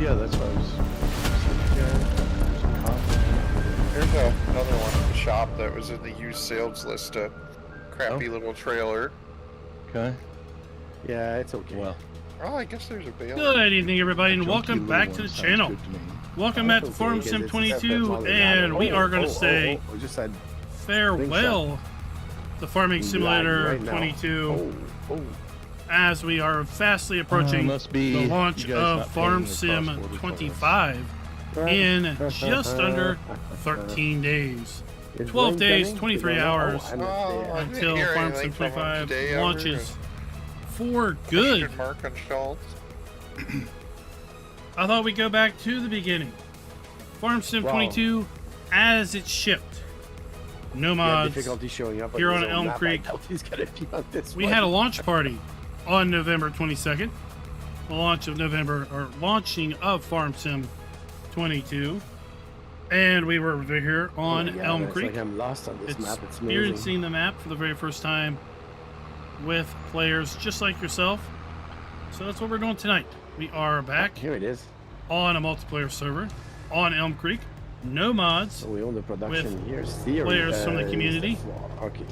Yeah, that's what I was. There's another one in the shop that was in the used sales list. A crappy little trailer. Okay. Yeah, it's okay. Well, Oh, I guess there's a Bale. Good evening, everybody, and junky welcome back little to the one sounds channel. good to me. Welcome back to Farm Sim 22, and we are going to say just had farewell to Farming Simulator 22 as we are fastly approaching Must be the launch you guys of not Farm paying the Sim cross-border 25 in just under 13 days. 12 days, 23 hours until Farm Sim 25 launches for good. Question mark on Schultz. I thought we'd go back to the beginning. Farm Sim 22 as it shipped. No mods. difficulty showing up Here on Elmcreek. We had a launch party on November 22nd. The launching of Farm Sim 22. And we were over here on Elmcreek. Like I'm lost on this map. It's amazing. Experiencing the map for the very first time with players just like yourself. So that's what we're doing tonight. We are back Here it is. on a multiplayer server on Elmcreek. No mods. So we own the production with here. players from the community. Okay,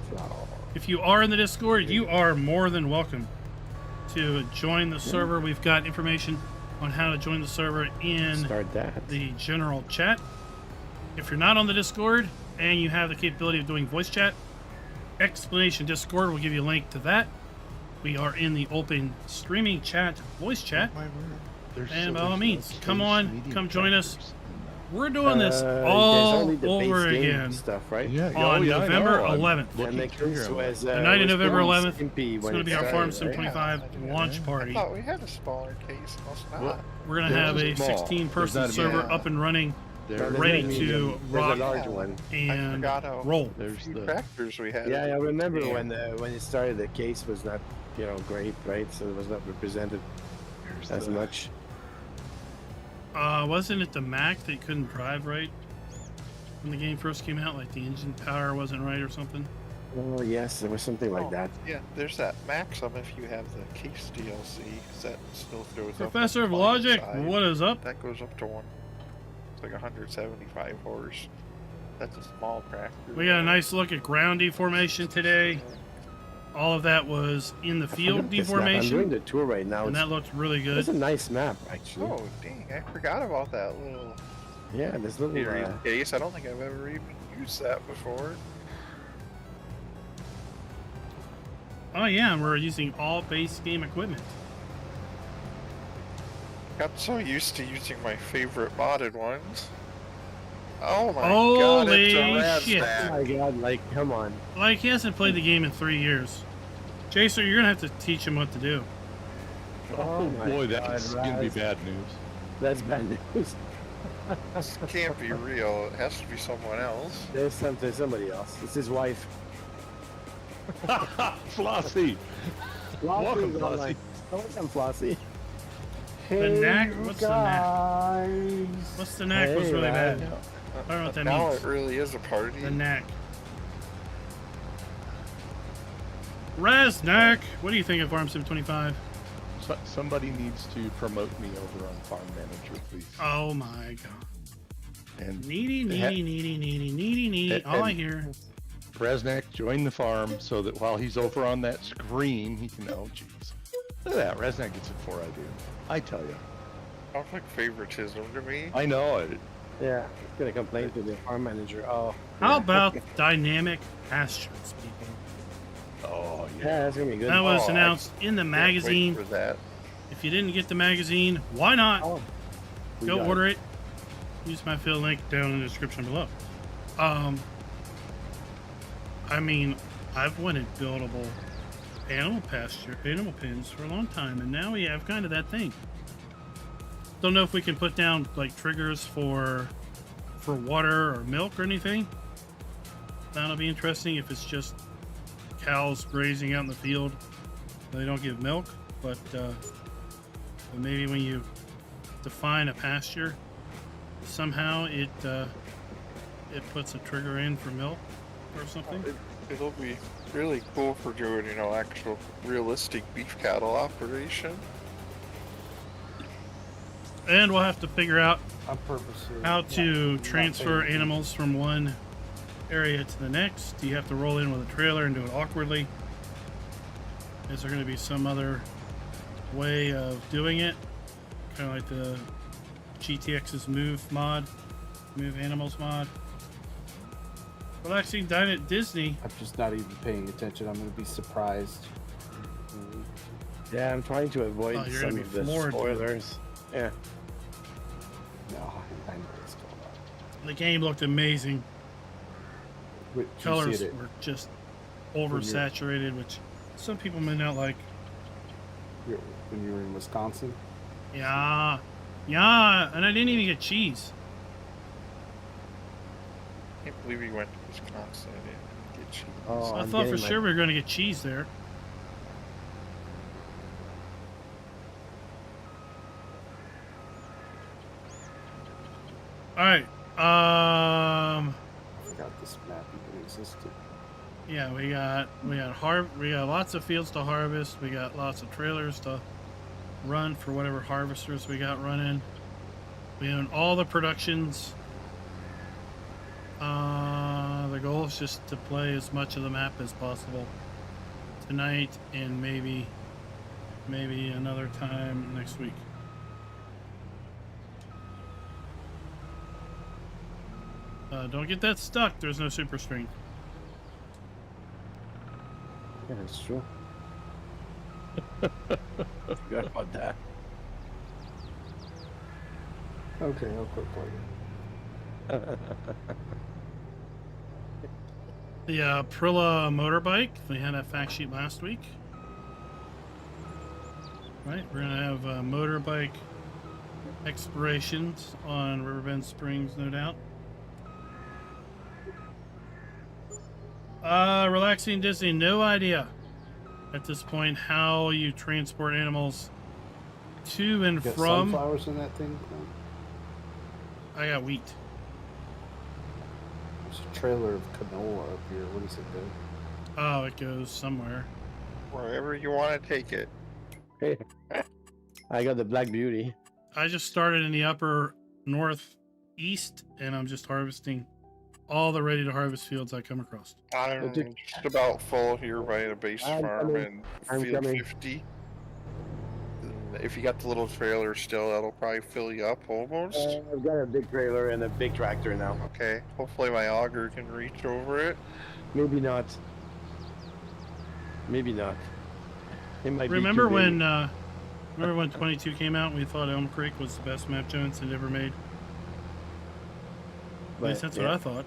If you are in the Discord, you are more than welcome to join the server. We've got information on how to join the server in the general chat. If you're not on the Discord and you have the capability of doing voice chat, Explanation Discord will give you a link to that. We are in the open streaming chat, voice chat, and by all means, come on, come join us. We're doing this all over again stuff, right? on November 11th. The night of November 11th, it's going to be our Farm Sim 25 launch party. I thought we had a smaller case. Must not. We're going to have a 16-person server up and running, ready to rock and roll. There's the factors we had. Yeah, I remember when it started, the case was not, great, right? So it was not represented as much. Wasn't it the Mac that you couldn't drive right when the game first came out? Like the engine power wasn't right or something? Oh, yes, there was something like that. Yeah, there's that Maxim if you have the case DLC. That still throws Professor up. of Logic, what is up? That goes up to it's like 175 horse. That's a small tractor. We got a nice look at ground deformation today. All of that was in the field deformation. I'm doing the tour right now, and that looked really good. It's a nice map, actually. Oh, dang! I forgot about that little. Yeah, this little case. I don't think I've ever even used that before. Oh yeah, and we're using all base game equipment. Got so used to using my favorite modded ones. Oh my god, it's a shit. Oh my god, like, come on. Like, he hasn't played the game in 3 years. Jason, you're going to have to teach him what to do. Oh boy, that's going to be bad news. That's bad news. This can't be real. It has to be someone else. There's somebody else. It's his wife. Flossie! Welcome, Flossie. Welcome, Flossie. The knack? What's the knack? What's the knack was really bad. I don't know what that now means. It really is a party. The knack. Raznak, what do you think of Farm Sim 25? Somebody needs to promote me over on Farm Manager, please. Oh my god. And needy. All I hear. Raznak, join the farm so that while he's over on that screen, he can. Oh, jeez. Look at that. Raznak gets it before I do. I tell you. Sounds like favoritism to me. I know it. Yeah, he's gonna complain to the farm manager. Oh. How about dynamic pastures, people? Oh yeah. Yeah, that's gonna be good. That was announced in the magazine. For that. If you didn't get the magazine, why not? Go order it. Use my affiliate link down in the description below. I mean, I've wanted buildable animal pens for a long time, and now we have kind of that thing. Don't know if we can put down like triggers for water or milk or anything. That'll be interesting if it's just cows grazing out in the field. They don't give milk, but maybe when you define a pasture, somehow it puts a trigger in for milk or something. It'll be really cool for doing, actual realistic beef cattle operation. And we'll have to figure out I'm purposely how to not transfer paying animals from one area to the next. Do you have to roll in with a trailer and do it awkwardly? Is there going to be some other way of doing it? Kind of like the GTX's Move mod, Move Animals mod. Well, actually, Dine at Disney. I'm just not even paying attention. I'm going to be surprised. Yeah, I'm trying to avoid Oh, you're some gonna be of the floored. spoilers. Yeah. No, I know what's going on. The game looked amazing. Wait, did you see Colors it? were just oversaturated, which some people may not like. When you were in Wisconsin? Yeah, yeah, and I didn't even get cheese. I can't believe you went to Wisconsin and didn't get cheese. Oh, I I'm thought for getting my- sure we were going to get cheese there. All right. I forgot this map even existed. Yeah, we got lots of fields to harvest. We got lots of trailers to run for whatever harvesters we got running. We own all the productions. The goal is just to play as much of the map as possible tonight and maybe another time next week. Don't get that stuck. There's no super strength. Yeah, that's true. Forgot about that. Okay, I'll quit playing. The Aprilla motorbike, we had a fact sheet last week. Right, we're gonna have motorbike explorations on Riverbend Springs, no doubt. Relaxing Disney, no idea at this point how you transport animals to and You got from. sunflowers in that thing? I got wheat. There's a trailer of canola up here. What does it do? Oh, it goes somewhere. Wherever you want to take it. Hey, I got the Black Beauty. I just started in the upper northeast, and I'm just harvesting all the ready to harvest fields I come across. I'm did- just about full here by the base I'm farm coming. and I'm field coming. 50. And if you got the little trailer still, that'll probably fill you up almost. I've got a big trailer and a big tractor now. Okay, hopefully my auger can reach over it. Maybe not. Maybe not. It might Remember be too big. when 22 came out and we thought Elmcreek was the best map Jones had ever made? At least that's what I thought.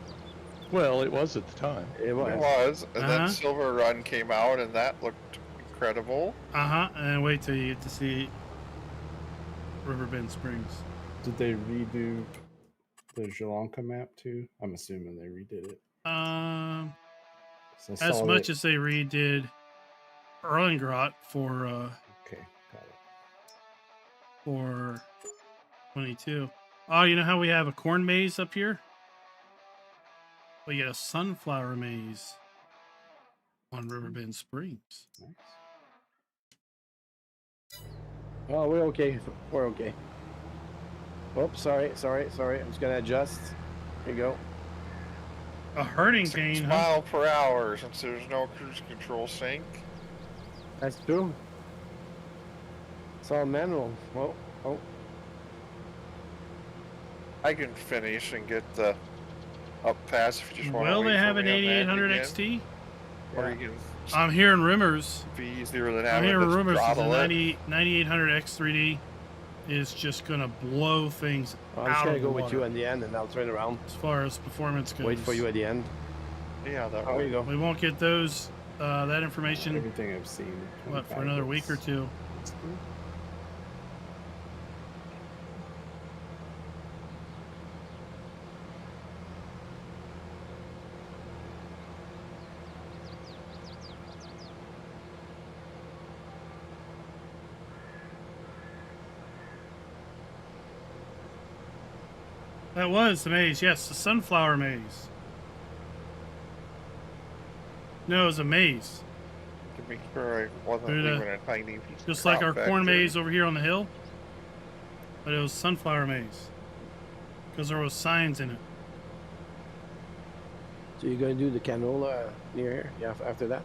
Well, it was at the time. It It was. was, and Uh-huh. then Silver Run came out, and that looked incredible. And wait till you get to see Riverbend Springs. Did they redo the Sri Lanka map too? I'm assuming they redid it. 'Cause I As saw much that- as they redid Erlengrot for Okay, got it. 22. Oh, you know how we have a corn maze up here? We get a sunflower maze on Riverbend Springs. Nice. Oh, we're okay. We're okay. Oops, sorry. I'm just gonna adjust. Here you go. A herding 6 cane, huh? mile per hour since there's no cruise control sync. That's true. It's all manual. Oh. I can finish and get the up pass if you just want to. Well, they have an 8800 again. XT. Or you can I'm hearing rumors. be easier than I'm having hearing to rumors that the throttle it. 9800 X3D is just gonna blow things I'm just out gonna of go the with water you at the end, and I'll turn around. as far as performance goes. Wait for you at the end. Yeah, that Oh, there you go. We won't get those that information Everything I've seen. what for 25 another week or is- two. it's good. That was the maze. Yes, the sunflower maze. No, it was a maze. to make sure I wasn't Dude, leaving a tiny piece. Just of like crop our back corn there. maze over here on the hill. but it was sunflower maize because there was signs in it. So you're gonna do the canola near here? Yeah, after that?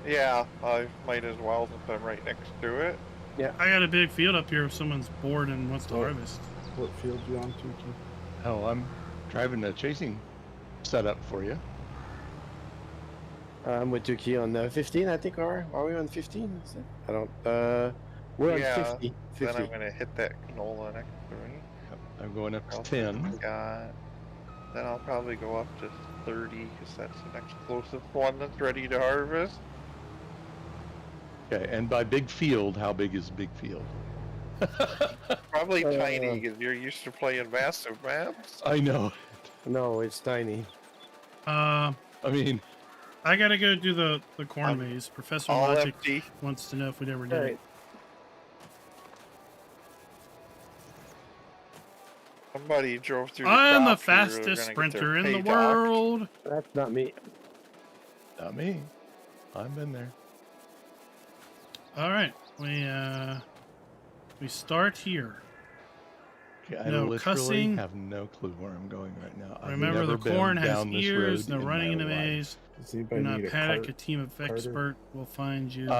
Yeah, I might as well since I'm right next to it. Yeah. I got a big field up here if someone's bored and wants to Oh. harvest. What field you on, Tuki? Oh, I'm driving a chasing setup for you. I'm with Tuki on 15, I think. Are we on 15? Is it? I don't. We're Yeah, on 50. Then 50. I'm gonna hit that canola next to me. Yep, I'm going up to I'll see what 10. we got. Then I'll probably go up to 30 because that's the next closest one that's ready to harvest. Okay, and by big field, how big is big field? Probably tiny because you're used to playing massive maps. I know. No, it's tiny. I mean, I gotta go do the corn maze. Professor all Logic empty. wants to know if we'd ever did All it. right. Somebody drove through the I'm the crop here, they're fastest gonna get their sprinter in pay the docked. world. That's not me. not me. I've been there. All right, we start here. Okay, I No literally cussing. have no clue where I'm going right now. I've Remember, never the been corn has down this ears. road No in running in my the life. maze. Does Do anybody not need a panic. cart? A team of Carter? expert will find you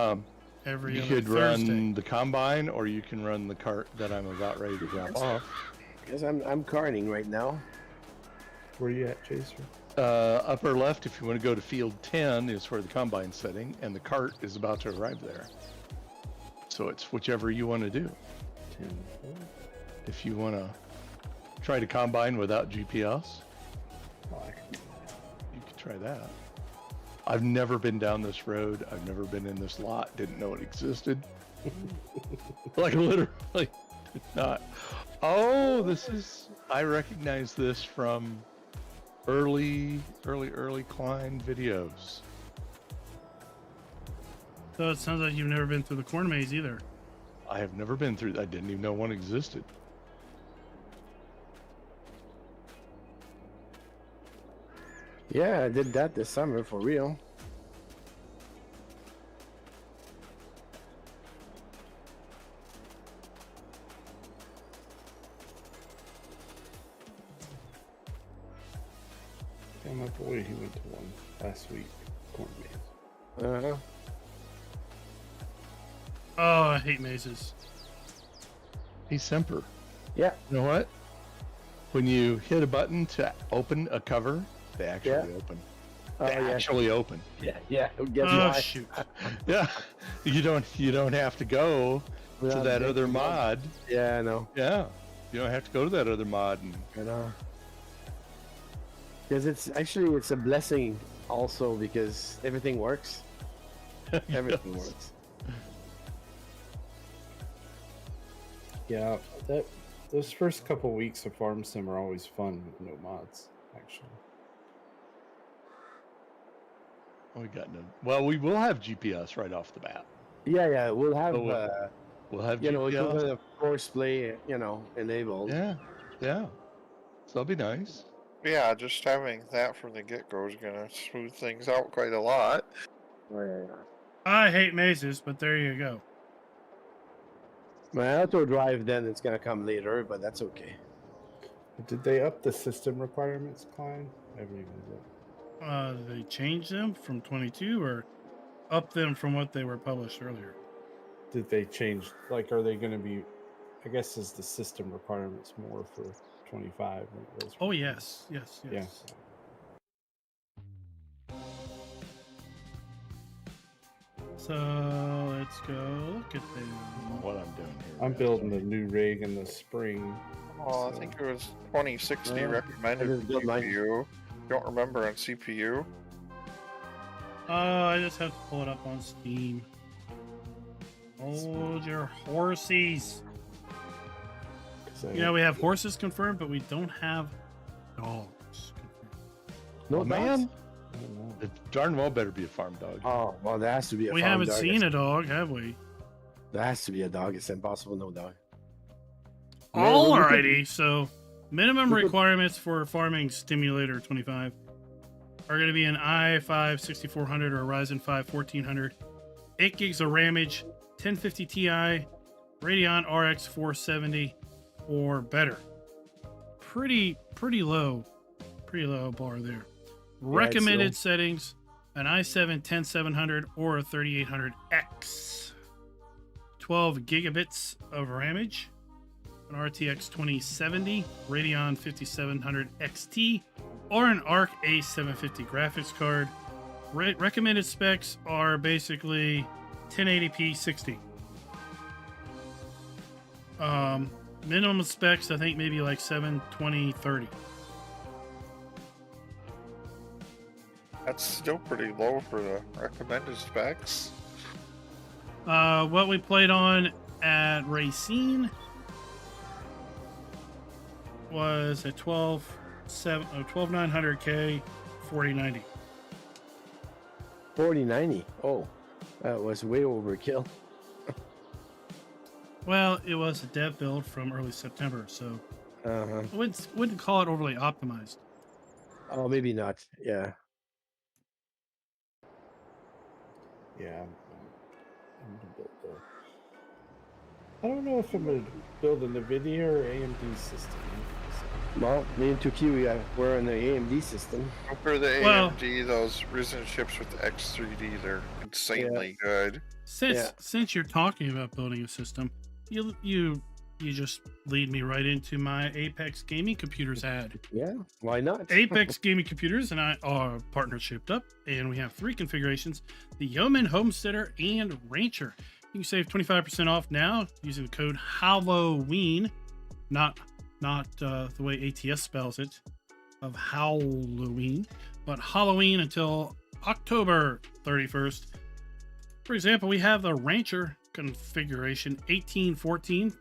every You other could Thursday. run the combine, or you can run the cart that I'm about ready to drop off. Because I'm carting right now. Where you at, Chaser? Upper left, if you want to go to field 10, is where the combine's setting, and the cart is about to arrive there. So it's whichever you want to do. 10. If you want to try to combine without GPS, Oh, I can do that. you could try that. I've never been down this road. I've never been in this lot. Didn't know it existed. Like literally did not. Oh, this is. I recognize this from early Klein videos. So it sounds like you've never been through the corn maze either. I have never been through. I didn't even know one existed. Yeah, I did that this summer for real. Yeah, my boy, he went to one last week. Corn maze. Uh-huh. Oh, I hate mazes. Hey, Semper. Yeah. You know what? When you hit a button to open a cover, they actually open. They actually open. Yeah. Guess Oh why? shoot! Yeah. You don't have to go to Without that big other mod. mod. Yeah, I know. Yeah. You don't have to go to that other mod and I know. Because it's a blessing also because everything works. Everything Yes. works. Yeah, those first couple weeks of Farm Sim are always fun with no mods, actually. we got no. Well, we will have GPS right off the bat. Yeah. We'll have We'll have you know, GPS. equivalent of horseplay, enabled. Yeah. So that'll be nice. Yeah, just having that from the get-go is gonna smooth things out quite a lot. Oh, yeah. I hate mazes, but there you go. My auto drive then it's gonna come later, but that's okay. Did they up the system requirements, Klein? I haven't even looked. They changed them from 22 or up them from what they were published earlier. Did they change? Like, are they going to be? I guess is the system requirements more for 25 than it was? For Oh yes. Yeah. So let's go look at the. What I'm doing here. I'm building a new rig in the spring. Oh, I think it was 2060 Yeah, I recommended just for built mine. CPU. Don't remember on CPU. I just have to pull it up on Steam. Hold your horsies. 'Cause I You know, we have horses confirmed, but we don't have dogs confirmed. No Oh, man. I don't know. It darn well better be a farm dog. Oh well, there has to be a. We farm haven't dog. seen a dog, have we? There has to be a dog. It's impossible no dog. Man, we could- Alrighty, so minimum we could- requirements for Farming Stimulator 25 are going to be an i5 6400 or a Ryzen 5 1400, 8 gigs of RAMage, 1050 Ti, Radeon RX 470, or better. Pretty low bar there. Recommended settings: an i7 10700 or a 3800X. 12 gigabits of RAMage, an RTX 2070, Radeon 5700 XT, or an ARC A750 graphics card. Recommended specs are basically 1080p 60. Minimum specs, I think maybe like 720 30. That's still pretty low for the recommended specs. What we played on at Racine was a 12900K 4090. 4090. Oh, that was way overkill. Well, it was a dev build from early September, so I wouldn't call it overly optimized. Oh, maybe not. Yeah. Yeah. I'm gonna build I don't know if I'm gonna build a NVIDIA or AMD system. Well, me and Tuki, we're in the AMD system. For the Well- AMD, those Ryzen chips with the X3D, they're insanely good. Since you're talking about building a system, you just lead me right into my Apex Gaming Computers ad. Yeah, why not? Apex Gaming Computers and I are partnershiped up, and we have 3 configurations: the Yeoman, Homesteader, and Rancher. You can save 25% off now using the code Halloween, not the way ATS spells it, of Halloween, but Halloween until October 31st. For example, we have the Rancher configuration. 1814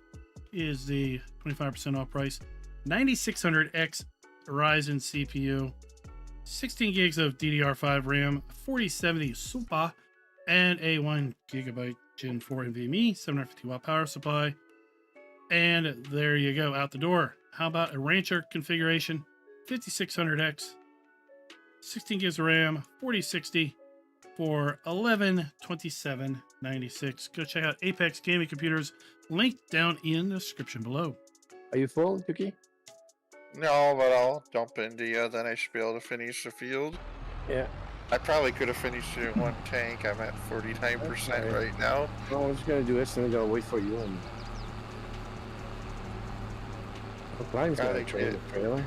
is the 25% off price. 9600X Ryzen CPU, 16 gigs of DDR5 RAM, 4070 Super, and a 1 gigabyte Gen 4 NVMe, 750 watt power supply. And there you go, out the door. How about a Rancher configuration? 5600X, 16 gigs of RAM, 4060 for $1127.96. Go check out Apex Gaming Computers, linked down in the description below. Are you full, Tuki? No, but I'll jump into you, then I should be able to finish the field. Yeah. I probably could have finished it in one tank. I'm at 49% Okay. right now. Well, I'm just gonna do this, and I'm gonna wait for you. And Klein's got a trailer.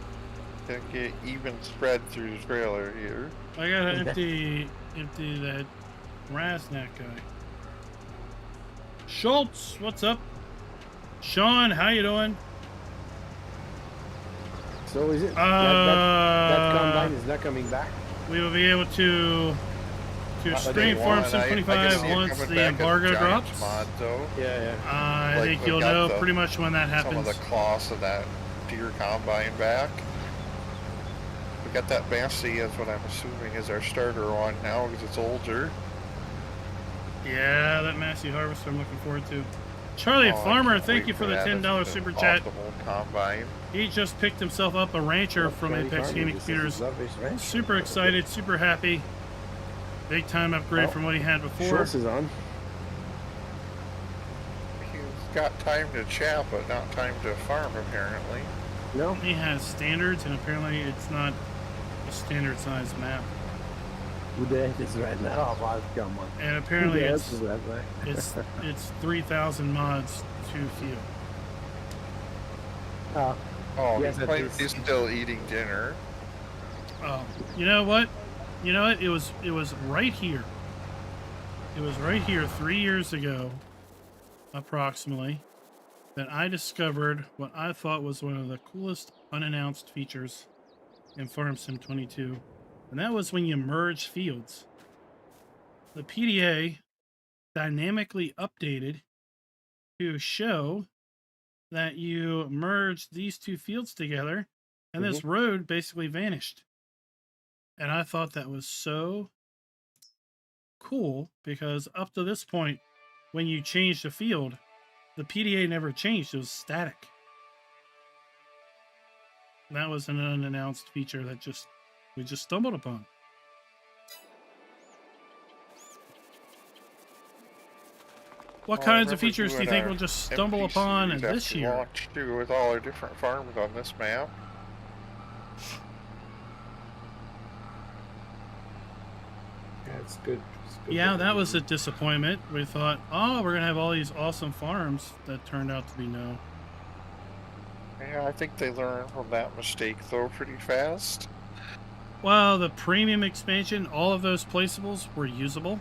Gonna get even spread through the trailer here. I gotta empty that Raznak guy. Schultz, what's up? Sean, how you doing? So is it that combine is not coming back? We will be able to stream Farm Sim 25 once the embargo drops. Mod, though. Yeah. I Like, think we you'll got know the- pretty much when that happens. Some of the costs of that deer combine back. We got that Massey, that's what I'm assuming is our starter one now because it's older. Yeah, that Massey Harvester I'm looking forward to. Charlie Farmer, thank you for the $10 super chat. The whole combine. He just picked himself up a Rancher from Apex Gaming Computers. Super excited, super happy. Big time upgrade from what he had before. Schultz is on. He's got time to chat, but not time to farm apparently. No. He has standards, and apparently it's not a standard size map. Who the heck is right now? Oh, come on. And apparently Who the it's heck is that, right? it's 3,000 mods to few. Oh, Yes, he's still eating dinner. Oh, you know what? You know what? It was right here. It was right here 3 years ago, approximately, that I discovered what I thought was one of the coolest unannounced features in Farm Sim 22, and that was when you merge fields. The PDA dynamically updated to show that you merged these 2 fields together, and this road basically vanished. And I thought that was so cool because up to this point, when you changed a field, the PDA never changed. It was static. And that was an unannounced feature that we just stumbled upon. What Well, I kinds of remember features do you doing think our we'll just stumble upon NPCs this after year? launch, too, with all our different farms on this map. Yeah, it's good. It's good Yeah, that that we're was a doing- disappointment. We thought, oh, we're gonna have all these awesome farms. That turned out to be no. Yeah, I think they learned from that mistake, though, pretty fast. Well, the premium expansion, all of those placeables were usable.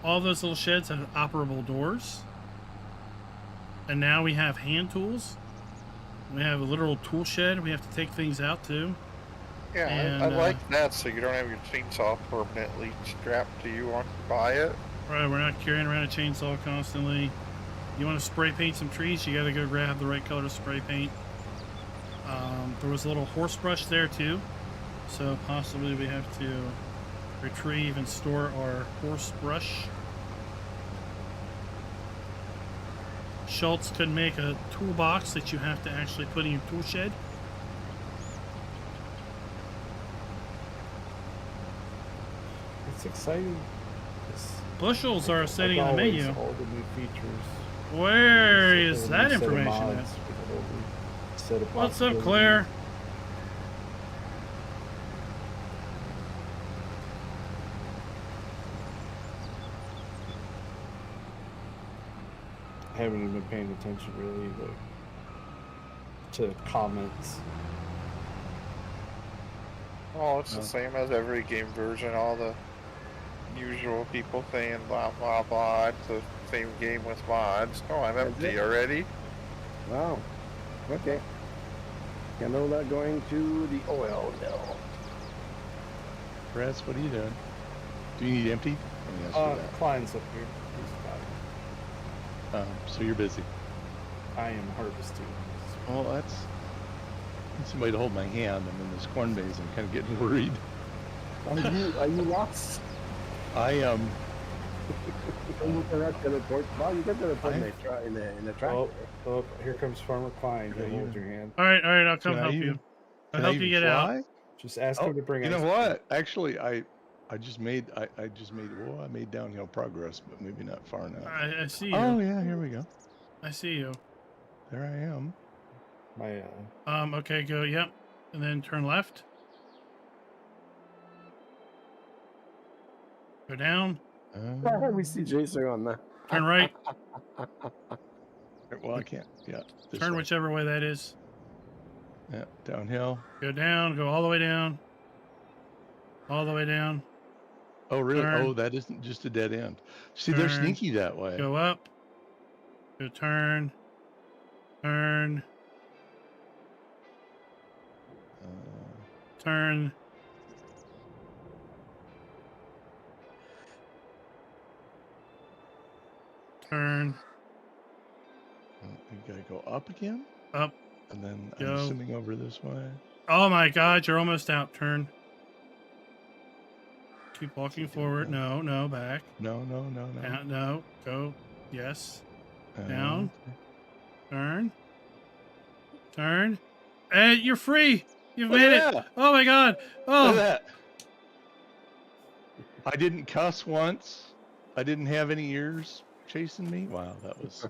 All those little sheds have operable doors. And now we have hand tools. We have a literal tool shed. We have to take things out too. Yeah, And, I like that, so you don't have your chainsaw permanently strapped to you once you buy it. Right, we're not carrying around a chainsaw constantly. You want to spray paint some trees, you got to go grab the right color to spray paint. There was a little horse brush there too, so possibly we have to retrieve and store our horse brush. Schultz could make a toolbox that you have to actually put in your tool shed. It's exciting. It's, Bushels are like sitting on the always, menu. All the new features. Where There's is a that new set of information at? mods with a whole new set of What's up, possibilities. Claire? I haven't even been paying attention really to comments. Oh, it's the same as every game version. All the usual people saying blah blah blah. It's the same game with mods. Oh, I'm That's empty it. already. Wow. Okay. Canola going to the oil mill. Press, what are you doing? Do you need empty? Let me ask you Klein's up here. He's got it. that. So you're busy. I am harvesting. Well, that's I need somebody to hold my hand. I'm in this corn maze. I'm kind of getting worried. Are you lost? I am. You cannot teleport. Well, you can teleport in the tractor. Oh, here comes Farmer Klein. Yeah, He'll hold you- your hand. All right, I'll come Can I help even- you. I'll Can I help you even get out. fly? Just ask Oh, him to bring you know ice cream. what? Actually, I just made well, I made downhill progress, but maybe not far enough. I see you. Oh yeah, here we go. I see you. There I am. My Okay, go, yep. And then turn left. Go down. We see Jason on that. Turn right. Well, I can't. Yeah. This Turn way. whichever way that is. Yeah, downhill. Go down. Go all the way down. All the way down. Oh really? Turn. Oh, that isn't just a dead end. See, they're Turn. sneaky that way. Go up. Go turn. Turn. Turn. Turn. You gotta go up again, Up. and then Go. I'm assuming over this way. Oh my God, you're almost out. Turn. Keep walking Keep doing forward. that. No, no, back. No. No, go. Yes. Uh, Down. Turn. Turn. And you're free. You've Look made at it. that. Oh my God. Look at Oh, that. I didn't cuss once. I didn't have any ears chasing me. Wow, that was.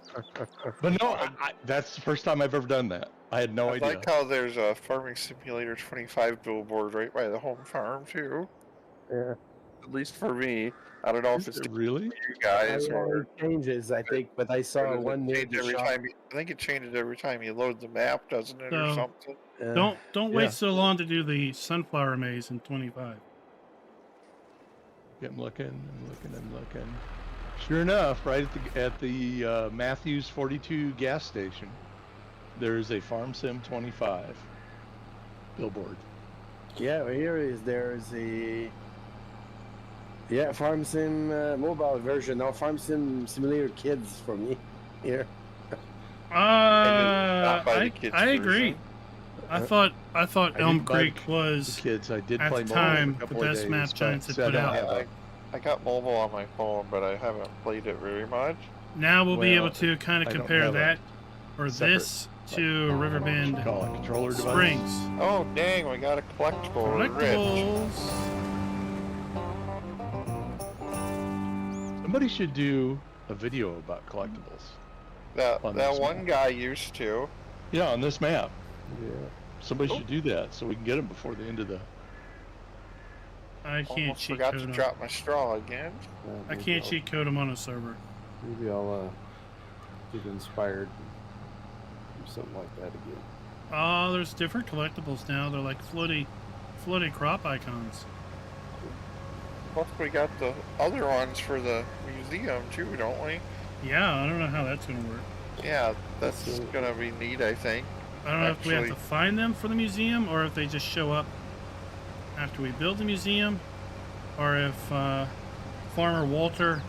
But no, that's the first time I've ever done that. I had no I idea. like how there's a Farming Simulator 25 billboard right by the home farm too. Yeah. At least for me. I don't know if Is it's it different really? for you guys or It changes, I think, but I or saw does it one near change the every shop. time. I think it changes every time you load the map, doesn't it, or So- something? don't Yeah. wait so long to do the sunflower maze in 25. I'm looking. Sure enough, right at the Matthews 42 gas station, there's a Farm Sim 25 billboard. Yeah, there's a Farm Sim mobile version. No, Farm Sim Simulator Kids for me here. not by the kids I agree. version. I thought I Elm didn't buy Creek The was kids, I did at play the mobile time, a couple the of best days, map but Giants had see, I put don't out. have a- I got mobile on my phone, but I haven't played it very much. Now we'll be able Well, to kind I of don't compare have a that or separate, this to Riverbend call it controller device. Springs. Oh dang, we got a collectible. We're rich. Collectibles. Somebody should do a video about collectibles. That On that this one map. guy used to. Yeah, on this map. Yeah. Somebody Oh. should do that so we can get them before the end of the. I can't Almost cheat forgot code to them. drop my straw again. I Maybe can't I'll- cheat code them on a server. Maybe I'll get inspired and do something like that again. Oh, there's different collectibles now. They're like floaty crop icons. Plus, we got the other ones for the museum too, don't we? Yeah, I don't know how that's gonna work. Yeah, that's That's it. gonna be neat, I think. I don't know if we have to Actually- find them for the museum or if they just show up after we build the museum, or if Farmer Walter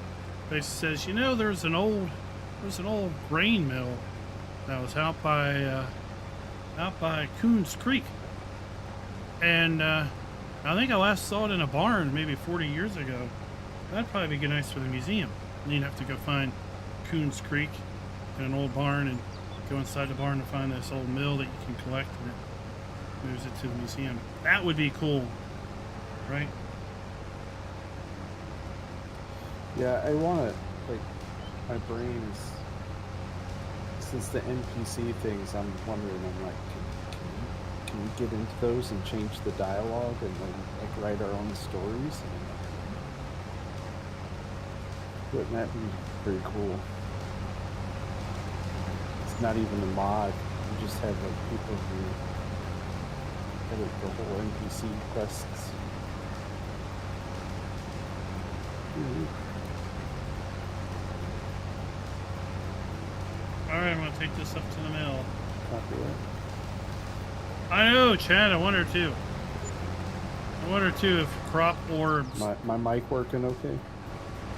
basically says, you know, there's an old grain mill that was out by Coons Creek, and I think I last saw it in a barn maybe 40 years ago. That'd probably be good, nice for the museum. And you'd have to go find Coons Creek in an old barn and go inside the barn to find this old mill that you can collect, and it moves it to the museum. That would be cool, right? Yeah, I want to, like, my brain is, since the NPC things, I'm wondering, I'm like, can we get into those and change the dialogue and then, like, write our own stories? Wouldn't that be pretty cool? It's not even a mod, you just have, like, people who edit the whole NPC quests. Alright, I'm gonna take this up to the mill. Copy that. I know, Chad, I wonder too. I wonder too if crop orbs. My mic working okay?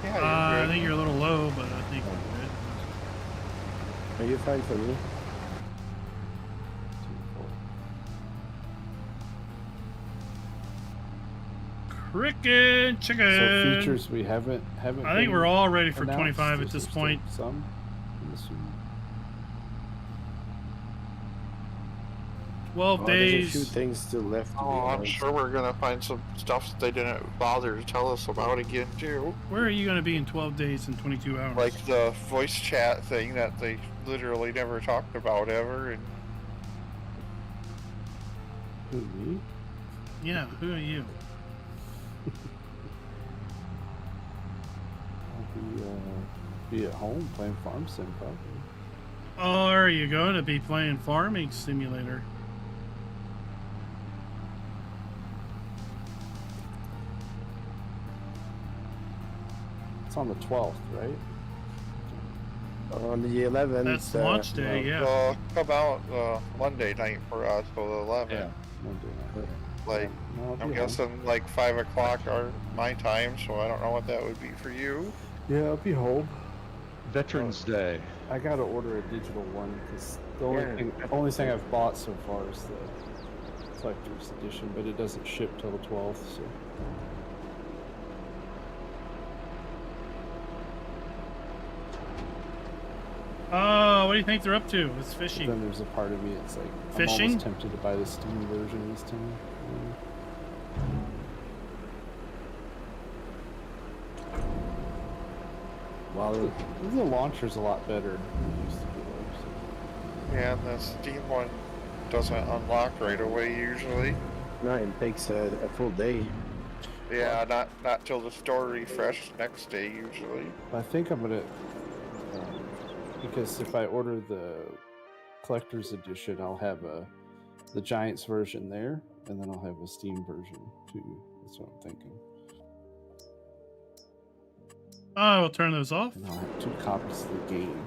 Yeah, you're I good. think you're a little low, but I think we're good. Are you fine for me? 2, 4. Cricket chicken. So features we haven't. I think been we're all ready for announced. 25 at Is this there still point. Some. I'm assuming. 12 Oh, there's a few days. things still left. To be Oh, I'm announced. sure we're gonna find some stuff that they didn't bother to tell us about again too. Where are you going to be in 12 days and 22 hours? Like the voice chat thing that they literally never talked about ever, and Who, me? Yeah, who are you? I'll be at home playing Farm Sim probably. Or are you going to be playing Farming Simulator? It's on the 12th, right? On the 11th. That's launch day, yeah. come out Monday night for us, so the 11th. Yeah. Monday night. Like, No, I'll I'm be home. guessing like 5 o'clock are my time, so I don't know what that would be for you. Yeah, I'll be home. Veterans Day. I gotta order a digital one because the Yeah. only thing I've bought so far is the collector's edition, but it doesn't ship till the 12th. So Oh, what do you think they're up to? It's but fishing. then there's a part of me that's like, I'm Fishing? almost tempted to buy the Steam version this time. Well, The launcher's a lot better than it used to be. Like, so. Yeah, and the Steam one doesn't unlock right away usually. no, it takes a full day. Yeah, not till the store refreshes next day usually. I think I'm gonna because if I order the collector's edition, I'll have the Giants version there, and then I'll have a Steam version too. That's what I'm thinking. Oh, we'll turn those off. And I'll have 2 copies of the game.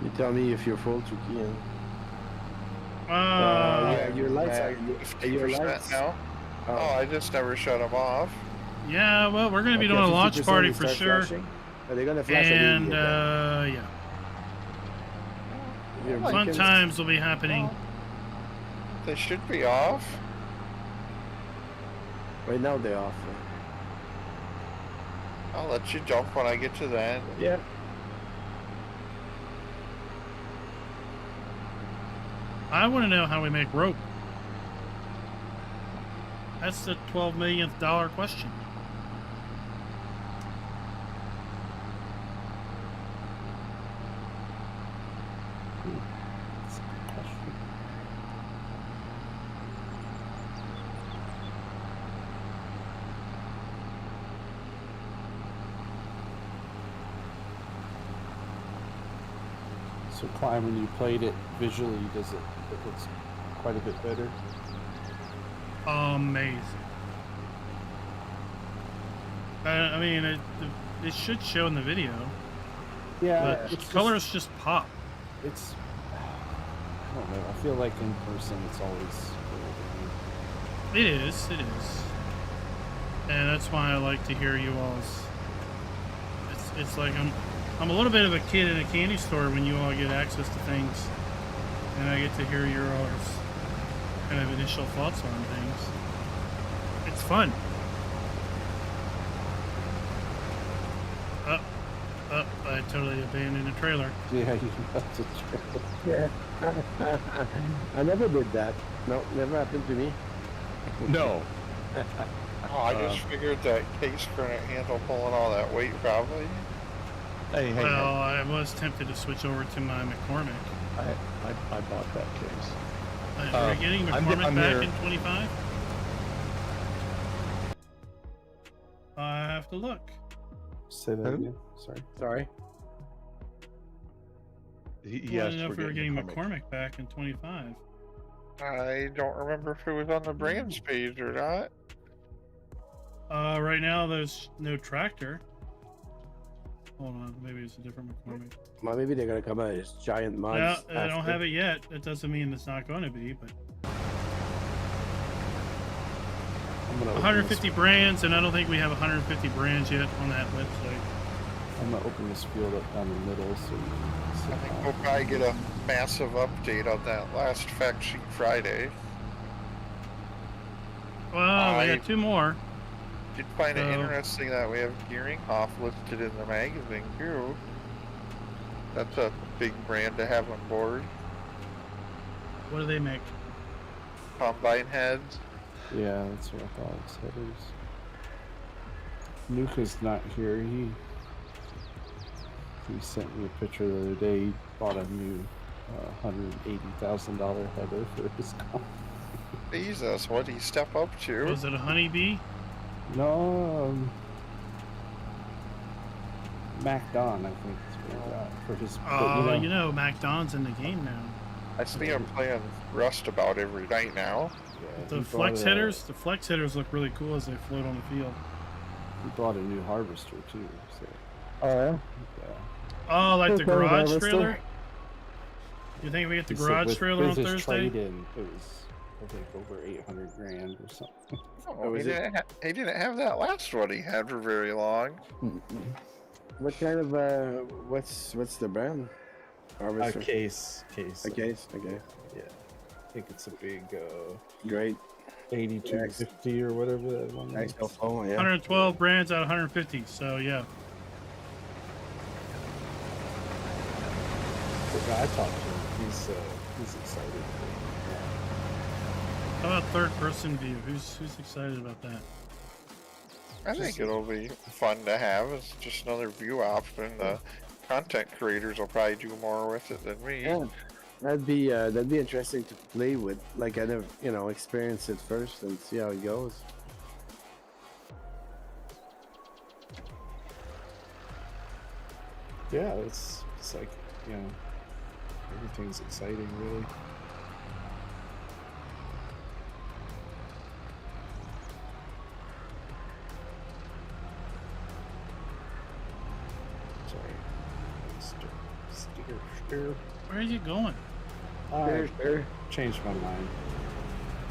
You tell me if you're full, Chucky. Yeah. Your lights are. Your 50% lights. now. Oh, I just never shut them off. Yeah, well, we're going to be Okay, doing a launch 50% party will for start sure. flashing? Are they gonna flash And, immediately? yeah. Your Fun beacons- times will be happening. They should be off. Right now they're off. I'll let you jump when I get to the end. Yeah. I want to know how we make rope. That's the $12 millionth question. That's a good question. So, Klein, when you played it visually, it looks quite a bit better? Amazing. I mean, it should show in the video. Yeah, But colors just pop. It's, I don't know, I feel like in person it's always It is. And that's why I like to hear you all's. It's like I'm a little bit of a kid in a candy store when you all get access to things, and I get to hear your all's kind of initial thoughts on things. It's fun. I totally abandoned the trailer. Yeah, you have to Yeah. I never did that. No, never happened to me. No. Oh, I just figured that case couldn't handle pulling all that weight, probably. Hey, hey, Well, I was tempted to switch over to my McCormick. I bought that case. Are we getting I'm McCormick back here. in 25? I have to look. say that Who? again. Sorry. Sorry. He I asked wanted to know for if we were getting getting McCormick. McCormick back in 25. I don't remember if it was on the brands page or not. Right now there's no tractor. Hold on, maybe it's a different McCormick. Well, maybe they're gonna come out as giant mods. No, I don't have it yet. It doesn't mean it's not going to be, but I'm gonna open 150 this, brands, and I don't think we have 150 brands yet on that website. I'm gonna open this field up down the middle so you can see I think how- we'll probably get a massive update on that last fact sheet Friday. Well, we got two more. Did find it So- interesting that we have Gearinghoff listed in the magazine too. That's a big brand to have on board. What do they make? Combine heads. Yeah, that's what I thought. It's headers. Nuka's not here. He sent me a picture the other day. He bought a new $180,000 header for his car. Jesus, what did he step up to? Was it a honeybee? No, Mac Don, I think is what he got for his. Oh, but, you know, MacDon's in the game now. I see him playing Rust about every night now. yeah, The he flex bought a- hitters, look really cool as they float on the field. He bought a new harvester too. So Oh yeah. yeah. Oh, like the Okay, garage harvester. trailer? You think we get the He said garage trailer on his Thursday? trade-in, it was I think over 800 grand or something. Oh, is he didn't have that last one he had for very long. What kind of what's the brand? Harvester. Case. A case. Okay. Yeah, I think it's a big Great. 8250 or whatever that one Nice is. cell phone. Yeah. 112 brands out of 150, so yeah. The guy I talked to, he's excited. How about third person view? Who's excited about that? I think it'll be fun to have. It's just another view option. The content creators will probably do more with it than me. Yeah. That'd be interesting to play with. Like I never, experience it first and see how it goes. Yeah, it's like, everything's exciting, really. Sorry. Steer. Where are you going? I Sure. changed my mind.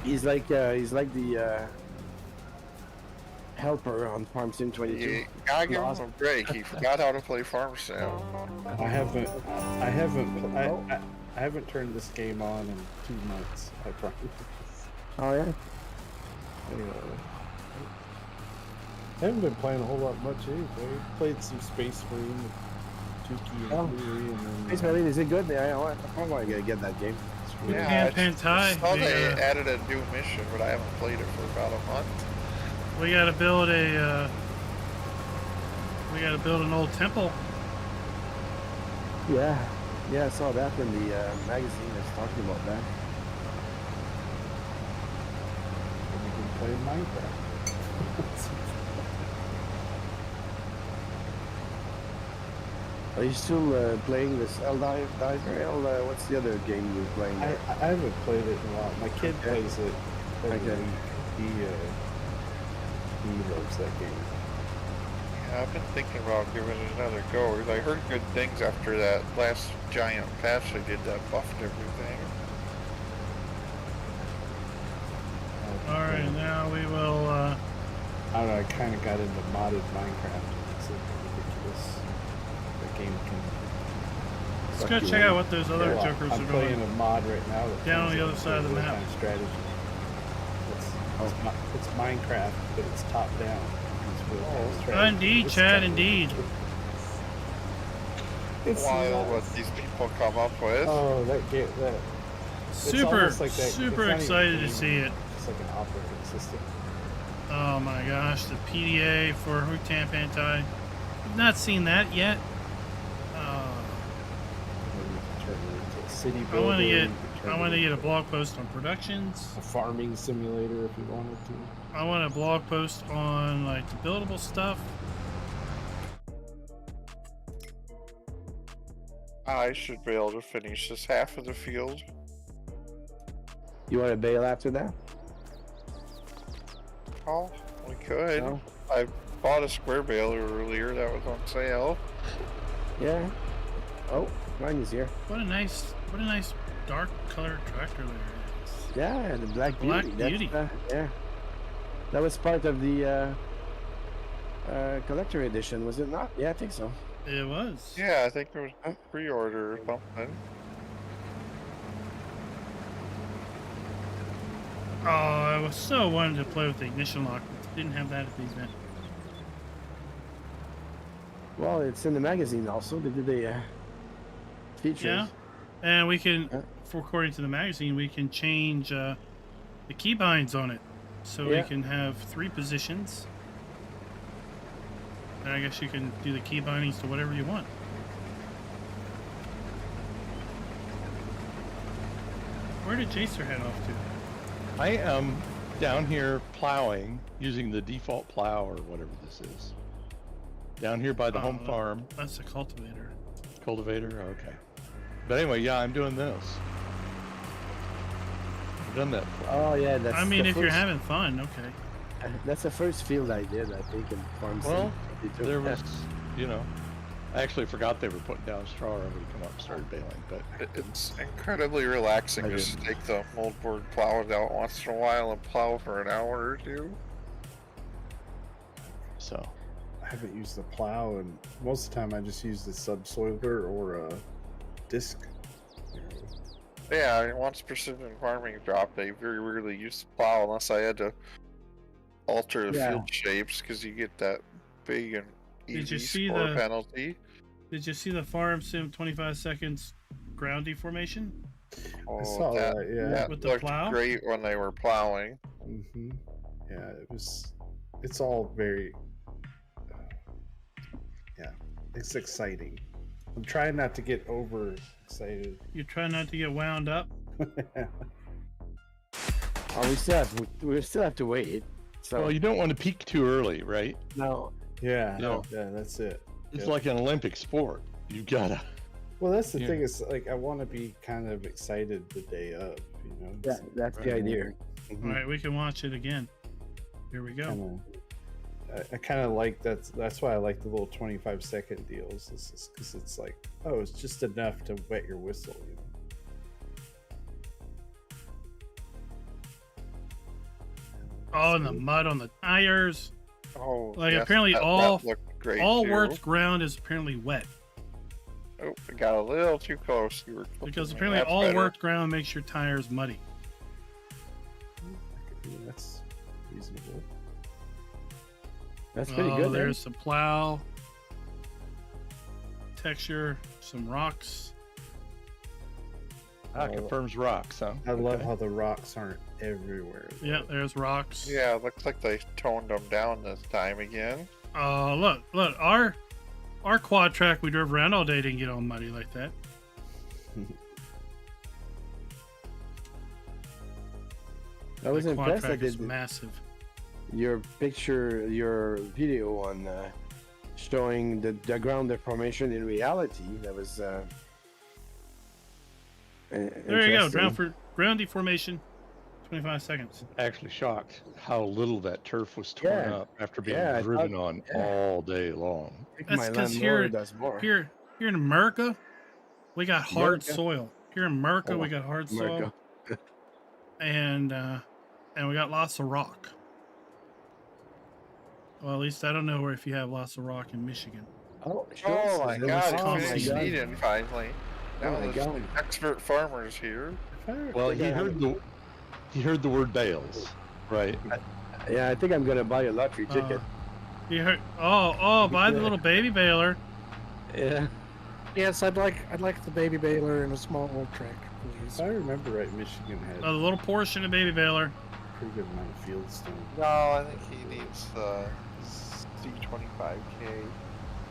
He's like the helper on Farm Sim 22. You gotta give him a break. He forgot how to play Farm Sim. I haven't turned this game on in 2 months. I promise. Oh yeah. I haven't been playing a whole lot much anyway. Played some Space Marine with Tuki and Oh. Louie, and then Space Marine, is it good? I want to get that game. It's weird. Yeah, Pantai, saw we they gotta- added a new mission, but I haven't played it for about a month. We gotta build a. We gotta build an old temple. Yeah, yeah, I saw that in the magazine. I was talking about that. And you can play Minecraft. Are you still playing this Diver? What's the other game you're playing? I haven't played it in a while. My kid Okay. plays it every Okay. week. He loves that game. Yeah, I've been thinking about giving it another go. 'Cause I heard good things after that last giant patch they did that buffed everything. All right, now we will. I don't know. I kind of got into modded Minecraft. It's like ridiculous. The game can. Let's go check out what those other Well, jokers I'm are playing doing. a mod right now that Down on turns the it other side of the into map. real-time strategy. It's Minecraft, but it's top down. It's real-time strategy. Indeed, It's Chad, kinda- indeed. It's Wild what nuts. these people come up with. Oh, that game. That. It's Super, almost like that. super it's not even excited to game see it. anymore. It's like an operating system. Oh my gosh, the PDA for Hutan Pantai. I've not seen that yet. Maybe you can turn it into a city I builder. want to get. you can turn I want it to get a into blog post on productions. a farming simulator if you wanted to. I want a blog post on like the buildable stuff. I should be able to finish this half of the field. You want to bail after that? Oh, we could. No? I bought a square baler earlier that was on sale. Yeah. Oh, mine is here. What a nice dark colored tractor there is. Yeah, the Black Black Beauty. Beauty. Yeah. That was part of the collector edition, was it not? Yeah, I think so. It was. Yeah, I think there was a pre-order or something. Oh, I was so wanted to play with the ignition lock. Didn't have that at the event. Well, it's in the magazine also. They did the features. Yeah, and we can, Yeah. for according to the magazine, we can change the keybinds on it, so we Yeah. can have 3 positions. And I guess you can do the key bindings to whatever you want. Where did Jacer head off to? I am down here plowing using the default plow or whatever this is. Down here by the home Oh, farm That's a cultivator. cultivator. Okay. But anyway, yeah, I'm doing this. I've done that before. Oh yeah, that's. I mean, the if you're first- having fun, okay. That's the first field I did, I think, in Farm Sim. Well, They took there that. was, you know, I actually forgot they were putting down straw when we come up and started baling, but It's incredibly relaxing I just to take the moldboard plows out once in a while and plow for an hour or two. so I haven't used the plow, and most of the time I just use the subsoiler or a disc. Yeah, once precision farming dropped, I very rarely used the plow unless I had to alter the Yeah. field shapes because you get that big and Did easy you see score the- penalty. Did you see the Farm Sim 25 seconds ground deformation? Oh, saw that, yeah. That With the looked plow? great when they were plowing. Mm-hmm. Yeah, it's all very. Yeah, it's exciting. I'm trying not to get over excited. You try not to get wound up. Oh, we still have to wait. So well, you don't want to peak too early, right? no. Yeah, No. yeah, that's it. It's Yep. like an Olympic sport. You gotta. Well, that's the Yeah. thing is like I want to be kind of excited the day of, you know. Yeah, that's the idea. All right, we can watch it again. Here we go. I kind of like that's why I like the little 25-second deals. This is because it's like, oh, it's just enough to wet your whistle, you know. Oh, and the mud on the tires. Oh, Like, yes, apparently that looked great All too. worked ground is apparently wet. Oh, I got a little too close. You were Because clicking me. apparently That's all better. worked ground makes your tires muddy. Yeah, that's reasonable. That's pretty Oh, good. there's some plow. Texture, some rocks. Ah, confirms rocks, huh? I love Okay. how the rocks aren't everywhere. Yeah, there's rocks. Yeah, it looks like they toned them down this time again. Look, our quad track we drove around all day didn't get all muddy like that. I was The quad impressed. I track is did massive. your picture, your video on showing the ground deformation in reality. That was There you go, ground deformation, 25 seconds. Actually shocked how little that turf was torn Yeah. up after being Yeah, I driven thought- on yeah. all day long. I think That's my 'cause lawnmower here- does more. Here in America, we got hard America? soil. Here in America, Oh, we got hard America. soil, and we got lots of rock. Well, at least I don't know if you have lots of rock in Michigan. Oh, Oh my god, Oh he my finished God. eating finally. Oh Now my there's God. expert farmers here. Well, he heard the word bales, right? Yeah, I think I'm gonna buy a lottery ticket. You heard? Oh, buy the little baby baler. Yeah. Yes, I'd like the baby baler and a small old tractor, please. If I remember right, Michigan had A little portion of baby baler. a pretty good amount of field stone. No, I think he needs the C25K.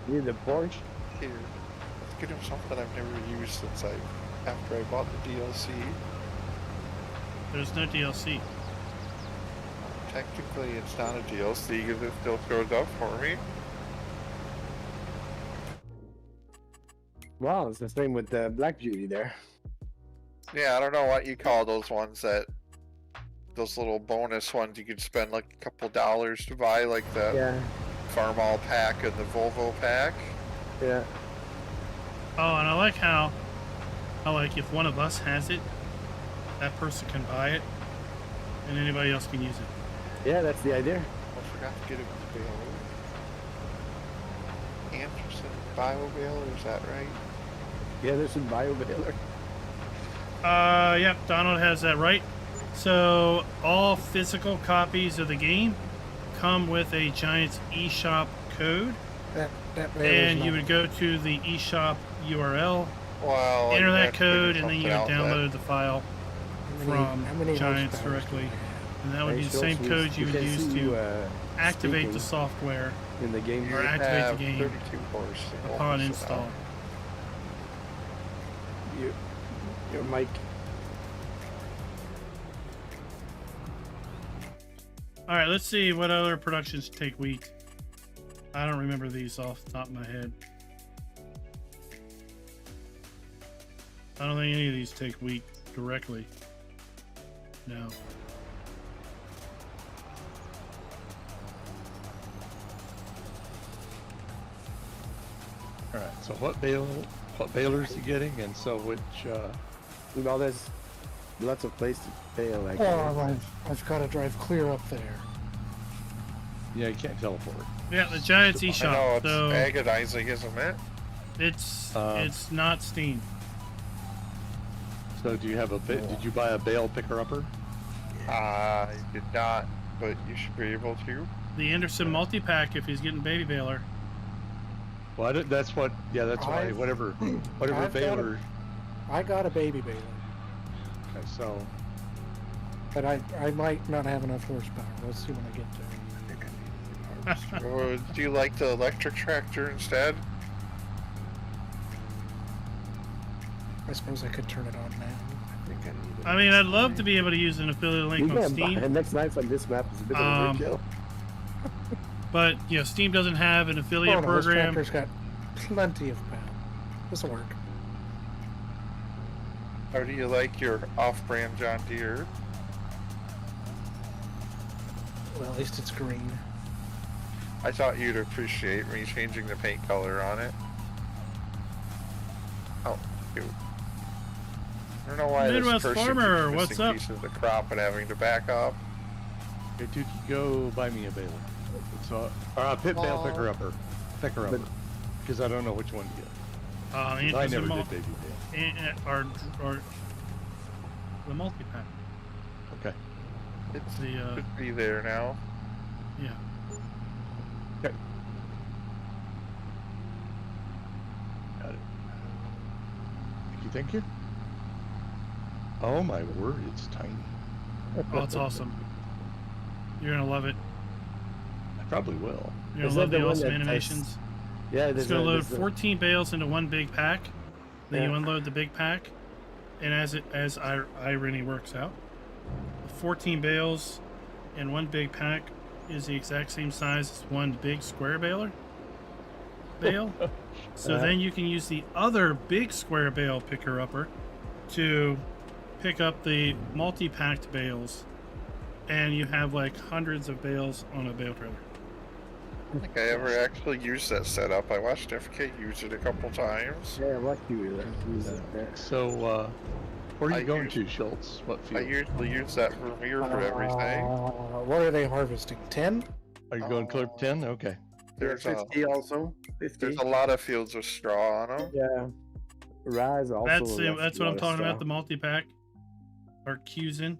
You need a Porsche? Here, let's get him something I've never used since after I bought the DLC. There's no DLC. Technically, it's not a DLC because it still shows up for me. Wow, it's the same with the Black Beauty there. Yeah, I don't know what you call those ones those little bonus ones you could spend like a couple dollars to buy, like the Yeah, Farm All pack and the Volvo pack. yeah. Oh, and I like how, if one of us has it, that person can buy it, and anybody else can use it. Yeah, that's the idea. I forgot to get it with Bale. Anderson Bio Bale, is that right? Yeah, there's some bio baler. Yep, Donald has that right. So all physical copies of the game come with a Giants eShop code, That and baler's you not- would go to the eShop URL, Well, enter you that have to figure code, and then you would something out download the file how from many Giants horsepowers do directly, we have? and that would be the Hey, same Schultz, code you would can use see to you, activate speaking the software in the game. or You activate have the game 32 horse upon horses install. now. Your mic. All right, let's see what other productions take weeks. I don't remember these off the top of my head. I don't think any of these take week directly. No. All right. So what balers you getting, and so which? Well, there's lots of places to bail. Actually. Oh, I've got to drive clear up there. Yeah, you can't teleport. Yeah, the Giants I know, eShop. it's So agonizing, isn't it? it's not Steam. So do you have did you buy a bale picker upper? I did not, but you should be able to. The Anderson multi-pack if he's getting baby baler. Well, that's what. Yeah, that's why. I've- Whatever I've got a- baler. I got a baby baler, Okay, so but I might not have enough horsepower. We'll see when I get there. I think I need an Or do you like the electric tractor instead? I suppose I could turn it on now. I think I need I mean, I'd love to be able to use an affiliate link on Steam, And next night on this map is a bit of a overkill. but Steam doesn't have an affiliate Oh, no, this program. tractor's got plenty of power. This'll work. Or do you like your off-brand John Deere? Well, at least it's green. I thought you'd appreciate me changing the paint color on it. Oh, cute. I don't know why Midwest this person Farmer, keeps what's missing up? pieces of the crop and having to back up. hey, Dookie, go buy me a baler. So a pit bale picker upper, because I don't know which one to get. I Anderson never did baby bale. or the multi-pack. Okay. It's The should be there now. yeah. Okay. Got it. Thank you. Oh my word, it's tiny. Oh, it's awesome. You're gonna love it. I probably will. You're Is gonna love that the the one awesome that animations. Yeah, It's gonna load 14 bales into one big pack. Then you Yeah. unload the big pack, and as irony works out, 14 bales in one big pack is the exact same size as one big square bale. So then you can use the other big square bale picker-upper to pick up the multi-packed bales, and you have like hundreds of bales on a bale trailer. I don't think I ever actually used that setup. I watched FK use it a couple times. Yeah, what you use it there. So, where are you I going use- to, Schultz? What I field? usually use that Vermeer for everything. What are they harvesting? 10? Are you going clear 10? Okay. There's a 50 also. 50. there's a lot of fields with straw on them. Yeah. Rise also. That's what I'm talking about. The multi-pack or Q's-in.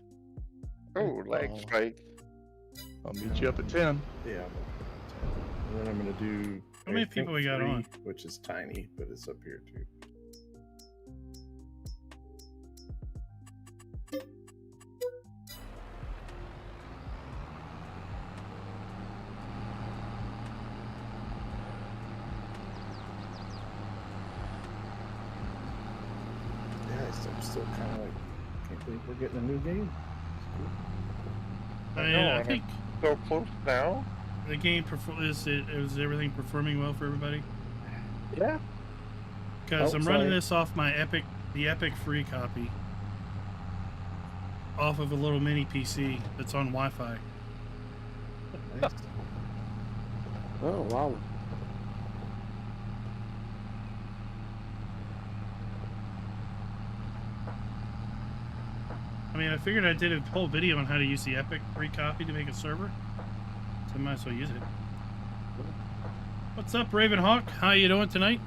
Oh, leg Oh. spike. I'll meet you up at 10. Yeah. And then I'm gonna do. How many I people think we got 3, on? Which is tiny, but it's up here too. Yeah, I'm still kind of like, can't believe we're getting a new game. I mean, know, I and think So close now. the game is everything performing well for everybody. Yeah. Because Oh, I'm running sorry. this off the Epic free copy, off of a little mini PC that's on Wi-Fi. Nice. Oh, wow. I mean, I figured I did a whole video on how to use the Epic free copy to make a server, so I might as well use it. What's up, Ravenhawk? How you doing tonight?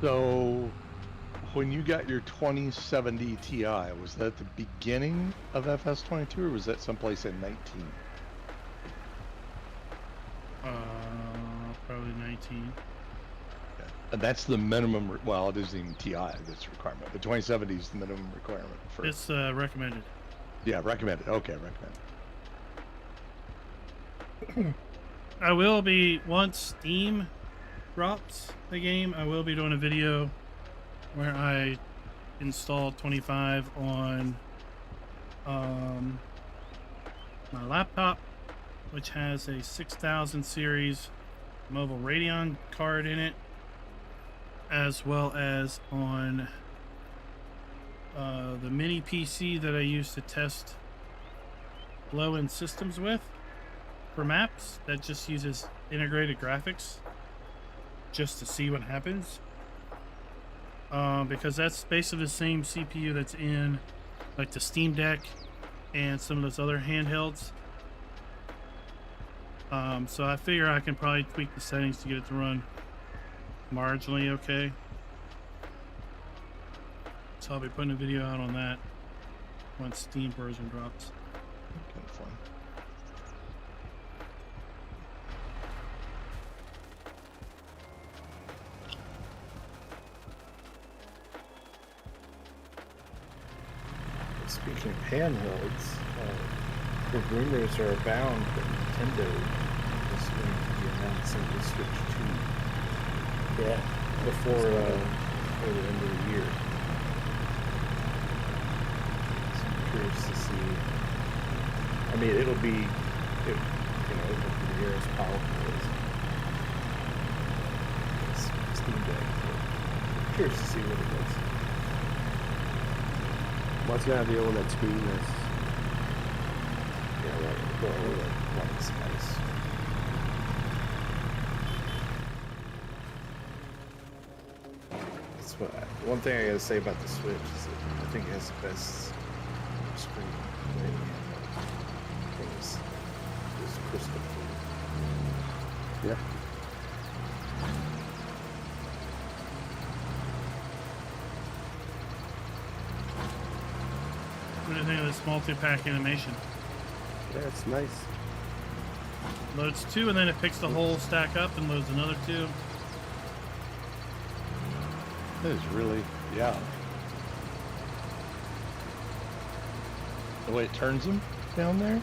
So, when you got your 2070 Ti, was that the beginning of FS22 or was that someplace in 19? Probably 19. And that's the minimum, well, it isn't even Ti that's a requirement, but 2070 is the minimum requirement for. It's recommended. Yeah, recommended. Okay, recommended. I will be, once Steam drops the game, I will be doing a video where I install 25 on my laptop, which has a 6000 series mobile Radeon card in it, as well as on the mini PC that I use to test low-end systems with for maps that just uses integrated graphics just to see what happens, because that's basically the same CPU that's in like the Steam Deck and some of those other handhelds. So I figure I can probably tweak the settings to get it to run marginally okay. So I'll be putting a video out on that once Steam version drops. Kind of fun. Speaking of handhelds, the rumors are abound that Nintendo is going to be announcing the Switch 2 Yeah. before the end of the year. So I'm curious to see. I mean, it'll be, it'll be near as powerful as Steam Deck. But I'm curious to see what it does. What's gonna be all that screen is? Yeah, right. Well, like nice. That's what one thing I gotta say about the Switch is that I think it has the best screen of any handheld. I think it's crystal clear. Yeah. What do you think of this multi-pack animation? Yeah, it's nice. Loads 2 and then it picks the whole stack up and loads another 2. That is really, yeah. The way it turns them down there.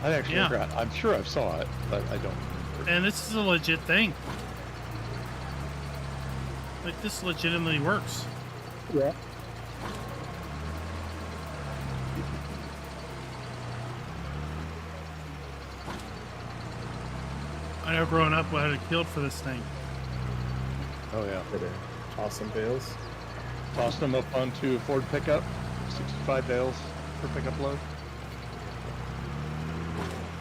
I actually Yeah. forgot. I'm sure I saw it, but I don't remember. And this is a legit thing. Like, this legitimately works. Yeah. I know growing up I had it killed for this thing. Oh yeah. Better toss some bales. Tossing them up onto a Ford pickup, 65 bales per pickup load.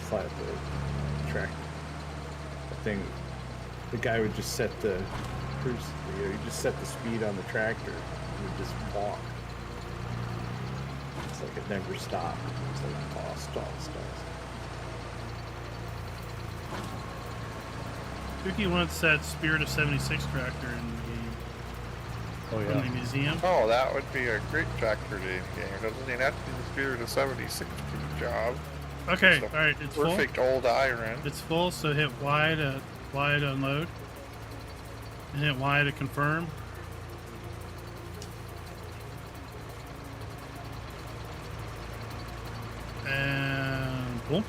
Slide the track. I think the guy would just set the cruise. You know, you just set the speed on the tractor and you just walk. It's like it never stopped. It's like toss. Cookie wants that Spirit of 76 tractor in Oh the, in the museum. Oh, that would be a great tractor game. Doesn't even have to be the Spirit of 76 for the job. Okay, Just a alright, it's full. Perfect old iron. It's full, so hit Y to unload. And hit Y to confirm. And boom.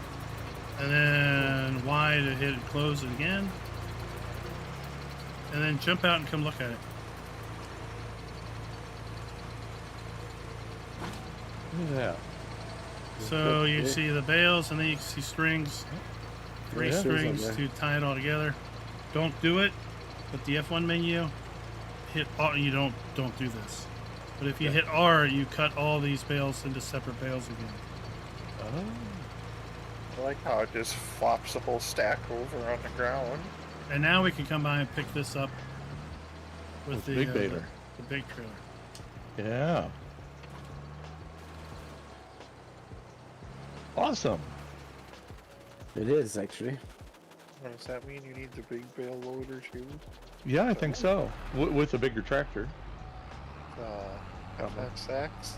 And then Y to hit it, close it again. And then jump out and come look at it. Look at that. So you see the bales, and then you can see strings, three Yeah. strings to tie it all together. Don't do it. With the F1 menu, hit R. You don't do this. But if you hit R, you cut all these bales into separate bales again. Oh. I like how it just flops the whole stack over on the ground. And now we can come by and pick this up with the big baler. The big trailer. Yeah. Awesome. It is actually. Does that mean you need the big bale loader too? Yeah, I think so. With a bigger tractor. FXX?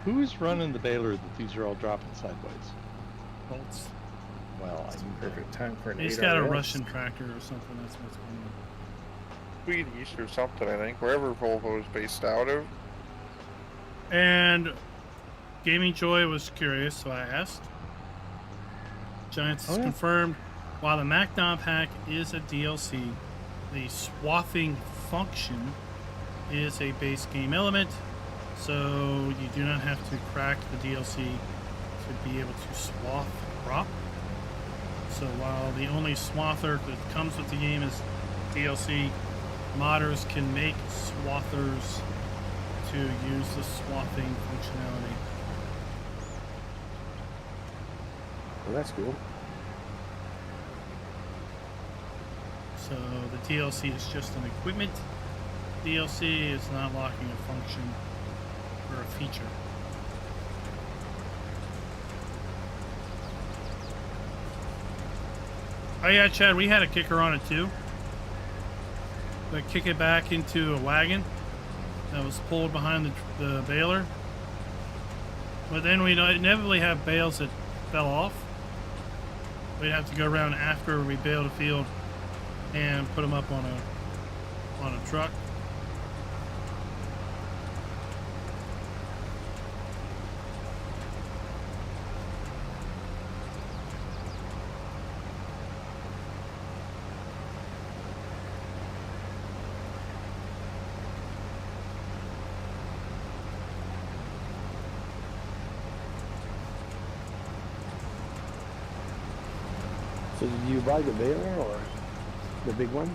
Who's running the baler that these are all dropping sideways? Bolts. Well, It's a perfect time for an He's 8 got a RS. Russian tractor or something. That's what's going on. Swedish or something, I think. Wherever Volvo is based out of. And Gaming Joy was curious, so I asked. Giants Oh, yeah. confirmed. While the MacDom pack is a DLC, the swathing function is a base game element, so you do not have to crack the DLC to be able to swath a crop. So while the only swather that comes with the game is DLC, modders can make swathers to use the swathing functionality. Well, that's cool. So the DLC is just an equipment DLC. It's not locking a function or a feature. Oh yeah, Chad, we had a kicker on it too. But kick it back into a wagon that was pulled behind the baler. But then we'd inevitably have bales that fell off. We'd have to go around after we baled a field and put them up on a truck. So did you buy the baler or the big one?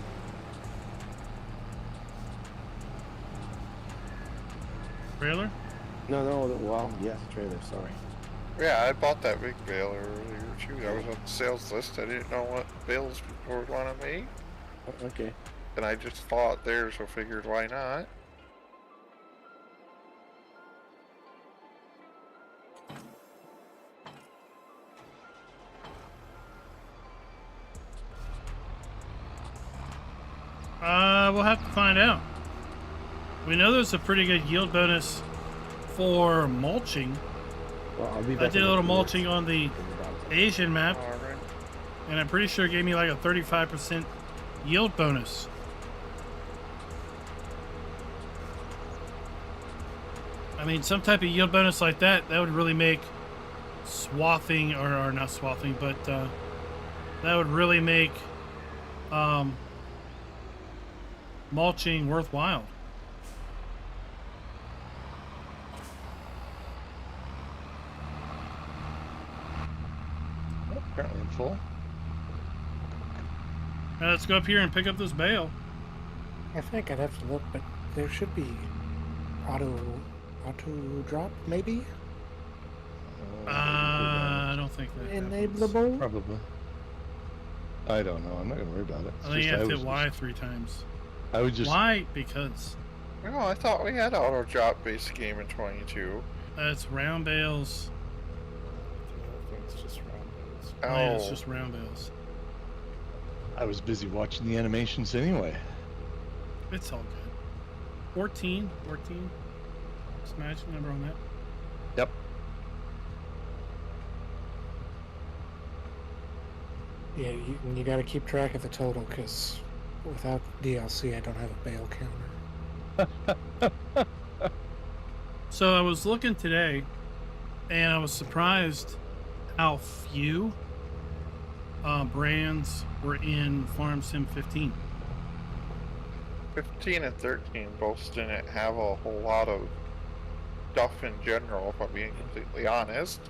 Trailer? No, well, yes, trailer, sorry. Yeah, I bought that big baler earlier too. I was on the sales list. I didn't know what bales people would want to make. Okay. And I just thought there, so figured why not. We'll have to find out. We know there's a pretty good yield bonus for mulching. Well, I'll be I back did in a little few minutes. mulching on the Asian map, Alright. And I'm pretty sure it gave me like a 35% yield bonus. I mean, some type of yield bonus like that, that would really make swathing, or not swathing, but that would really make mulching worthwhile. Apparently I'm full. Now let's go up here and pick up this bale. I think I'd have to look, but there should be auto drop, maybe? I don't think that happens. Enableable? Probably. I don't know. I'm not gonna worry about it. I think you have to hit Y 3 times. I would just. Why? Because No, I thought we had auto drop based game in 22. it's round bales. I think it's just round bales. Oh, yeah, it's just round bales. I was busy watching the animations anyway. It's all good. 14. Just magic number on that. Yep. Yeah, you got to keep track of the total, because without DLC, I don't have a bale counter. So I was looking today, and I was surprised how few brands were in Farm Sim 15. 15 and 13 both didn't have a whole lot of stuff in general, if I'm being completely honest.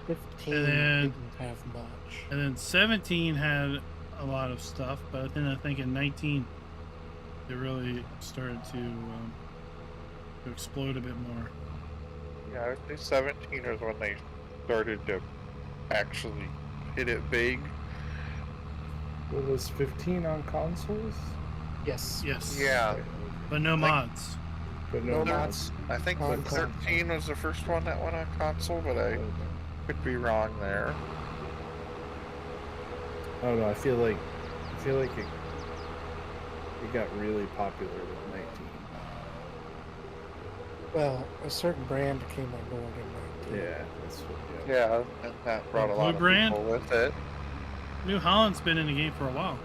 15 And then- didn't have much. And then 17 had a lot of stuff, but then I think in 19 it really started to explode a bit more. Yeah, I would say 17 is when they started to actually hit it big. What was 15 on consoles? Yes. Yes. Yeah, But no mods. But No no mods. I think On the 13 was the first one that went on console, but I could be wrong there. I don't know. I feel like it got really popular with 19. Well, a certain brand came on board in 19. Yeah, that's what. Yeah, and that brought a Blue lot of brand? people with it. New Holland's been in the game for a while.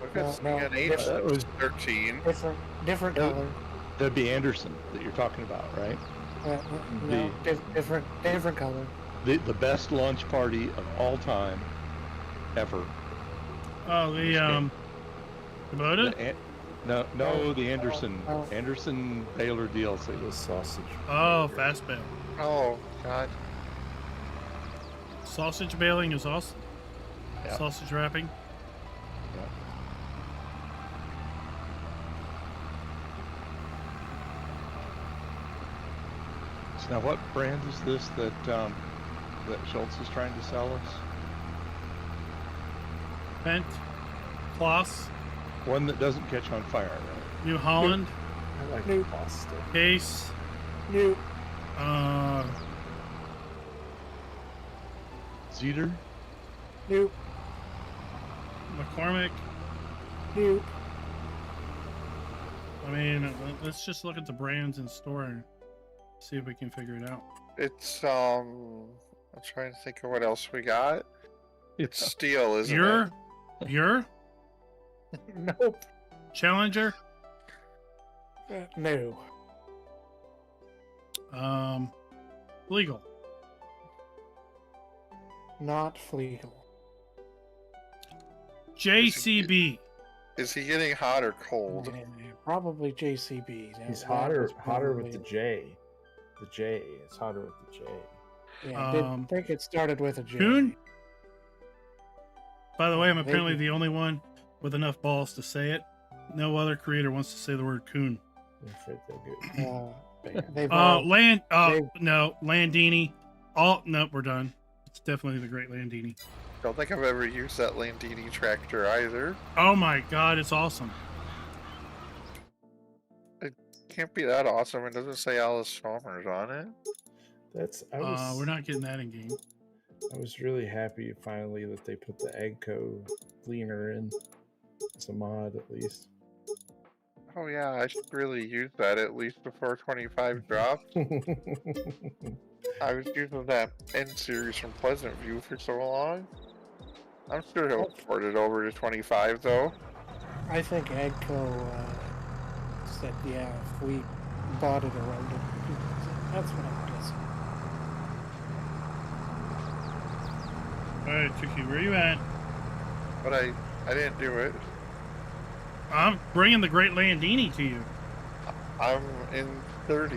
Look at No, CNH, that was 13. Different Oh. color. That'd be Anderson that you're talking about, right? No, different color. The best launch party of all time, ever. Oh, the game. Kubota? The Anderson Oh. Anderson Baylor DLC. The sausage. Oh, fast bale. Oh, God. Sausage baling is awesome. Yeah. Sausage wrapping. Yeah. So now, what brand is this that Schultz is trying to sell us? Bent. Kloss. One that doesn't catch on fire, right? New Holland. I like Nope. pasta. Case. New. Zeter? New. McCormick. New. I mean, let's just look at the brands in store and see if we can figure it out. It's, I'm trying to think of what else we got. It's steel, isn't it? Pure? Nope. Challenger? No. Legal. Not Flegel. JCB. Is he getting hot or cold? Yeah, probably JCB. Now, He's that hotter was with the probably- J. The J. It's hotter with the J. Yeah, I did think it started with a J. Coon? By the way, I'm Maybe. apparently the only one with enough balls to say it. No other creator wants to say the word coon. I'm afraid they're good. They've all, No, Landini. Nope, we're done. It's definitely the great Landini. Don't think I've ever used that Landini tractor either. Oh my god, it's awesome. Can't be that awesome. It doesn't say Alice Chalmers on it. We're not getting that in game. I was really happy finally that they put the Agco cleaner in. It's a mod at least. Oh yeah, I should really use that at least before 25 drops. I was using that N series from Pleasant View for so long. I'm sure he'll port it over to 25 though. I think Agco said, yeah, if we bought it around it, that's what I'm guessing. Alright, Tricky, where you at? But I didn't do it. I'm bringing the Great Landini to you. I'm in 30.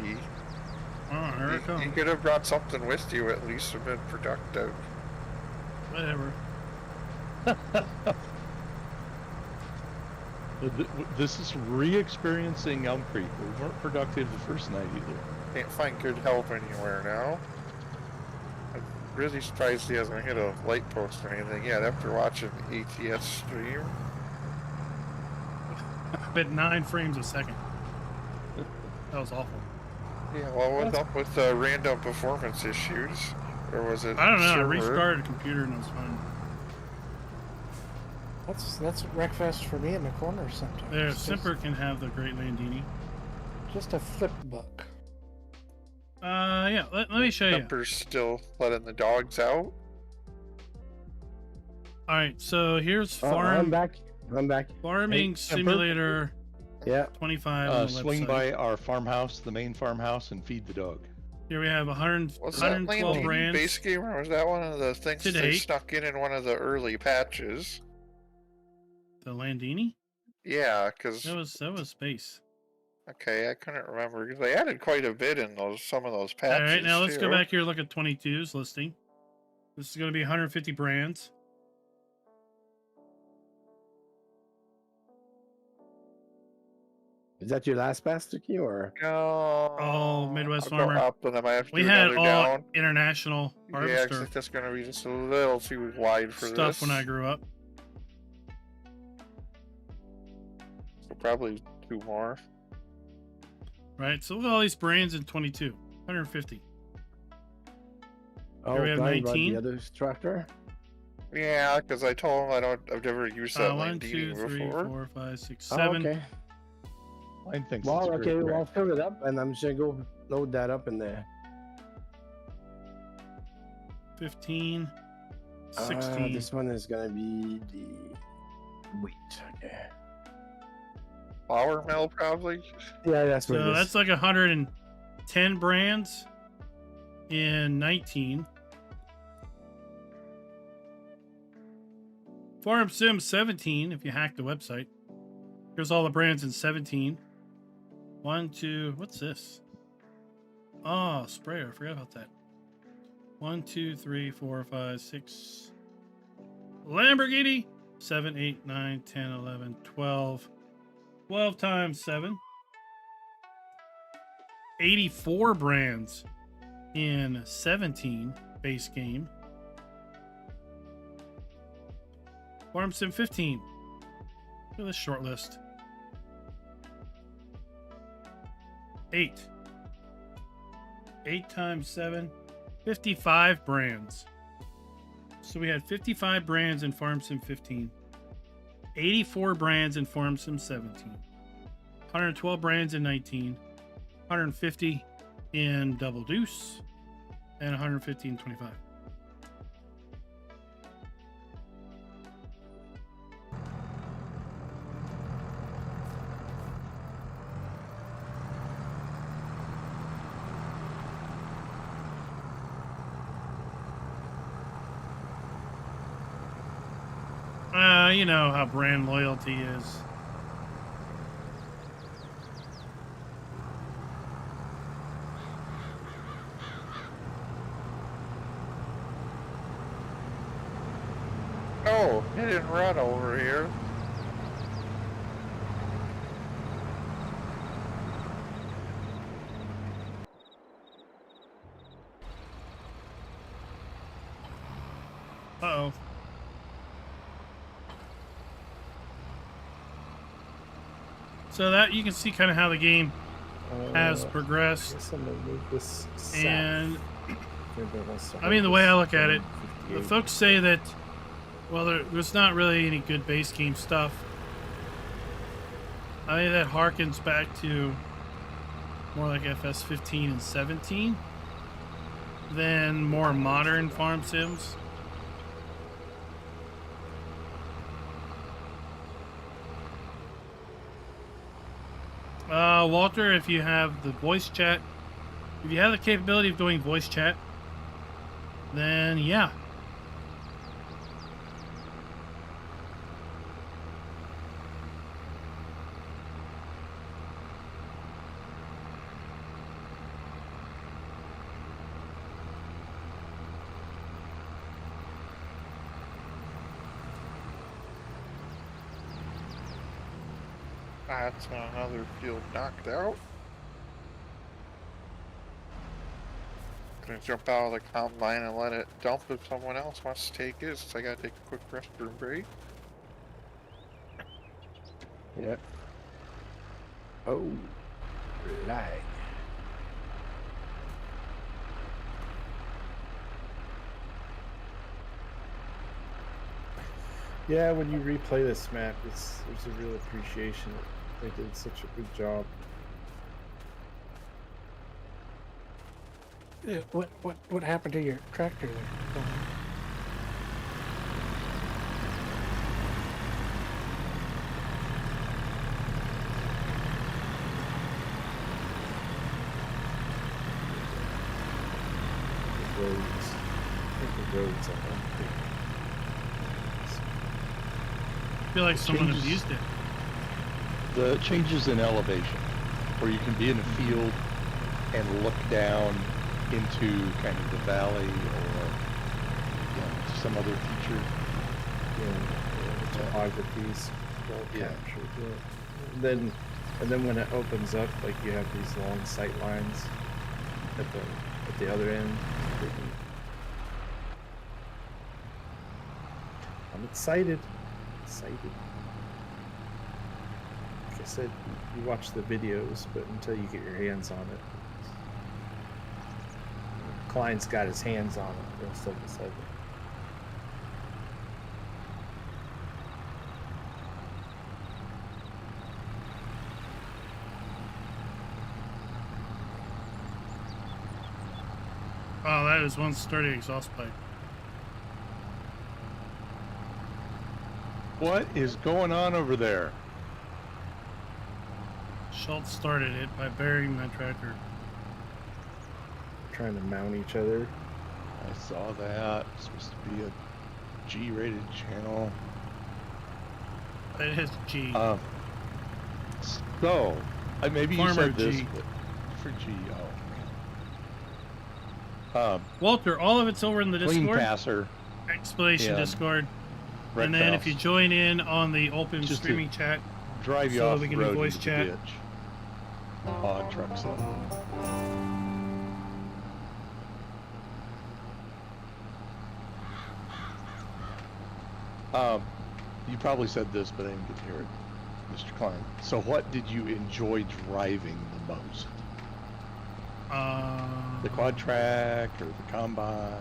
Oh, here it You comes. could have brought something with you at least and been productive. Whatever. This is re-experiencing Elmcreek. We weren't productive the first night either. Can't find good help anywhere now. I'm really surprised he hasn't hit a light post or anything yet after watching ATS stream. But 9 frames a second. That was awful. Yeah, well, what's up with random performance issues? Or was it I don't know. I server? restarted the computer and it was fine. That's Wreckfest for me in the corner sometimes. There, It's Simper can have the Great Landini. just a flip book. Yeah, let me show you. Pepper's still letting the dogs out. Alright, so here's I'm back. I'm back. Farming Hey, Simper? Simulator Yeah. 25 on the Swing website. by our farmhouse, the main farmhouse, and feed the dog. Here we have Was that 112 Landini brands. base game, or was that one of the things To they date. snuck in one of the early patches? The Landini? Yeah, because That was space. okay, I couldn't remember because they added quite a bit in some of those patches. Alright, now let's go too. back here and look at 22's listing. This is going to be 150 brands. Is that your last Pastor Key or? No. Oh, Midwest I'll go Farmer. up and I might have to We do had another all down. international Yeah, 'cause I harvester think that's gonna be just a little too wide for stuff this. when I grew up. So probably 2 more. Right, so look at all these brands in 22. 150. Oh, Here we have Brian brought 19. the other tractor. Yeah, because I told him I've never used that 1, Landini 2, 3, before. 4, 5, 6, Oh, 7. okay. Mine thinks Well, it's a okay, great well, brand. I'll fill it up, and I'm just gonna go load that up in there. 15. 16. This one is gonna be the wheat. Okay. Flour mill, probably. Yeah, that's what it So is. that's like 110 brands in 19. Farm Sim 17, if you hack the website. Here's all the brands in 17. 1, 2, what's this? Oh, sprayer. I forgot about that. 1, 2, 3, 4, 5, 6. Lamborghini. 7, 8, 9, 10, 11, 12. 12 times 7. 84 brands in 17 base game. Farm Sim 15. Look at this short list. 8. 8 times 7. 55 brands. So we had 55 brands in Farm Sim 15. 84 brands in Farm Sim 17. 112 brands in 19. 150 in Double Deuce. And 150 in 25. You know how brand loyalty is. Oh, it didn't run over here. Uh-oh. So that you can see kind of how the game has progressed. Guess I'm gonna move this south. And Everybody wants to I mean, the way I look at it, hold the this folks say that, well, there's not really any good base game stuff. I think that harkens back to more like FS 15 and 17 than more modern farm sims. Walter, if you have the voice chat, if you have the capability of doing voice chat, then yeah. That's another field knocked out. Gonna jump out of the combine and let it dump if someone else wants to take it, since I gotta take a quick restroom break. Yeah. Oh, lag. Yeah, when you replay this map, there's a real appreciation. They did such a good job. What happened to your tractor there? The roads. I think the roads are Elmcreek. I feel like someone changes- abused it. The changes in elevation, where you can be in a field and look down into kind of the valley or some other feature. Yeah, the topographies well Yeah. captured. Yeah. And then when it opens up, like you have these long sight lines at the other end. I'm excited. Like I said, you watch the videos, but until you get your hands on it, Klein's got his hands on it. Rest of us haven't. Oh, that is one sturdy exhaust pipe. What is going on over there? Schultz started it by burying my tractor. Trying to mount each other. I saw that. It's supposed to be a G-rated channel. It has G. So, maybe you Farmer said this, G. but for G, oh. Walter, all of it's over in the Clean Discord. passer. Explanation Yeah. Discord. Red And then House. if you join in on the open Just to streaming chat, drive you so off we the can do road voice into chat. the ditch. On trucks. You probably said this, but I didn't get to hear it, Mr. Klein. So, what did you enjoy driving the most? The quad track or the combine?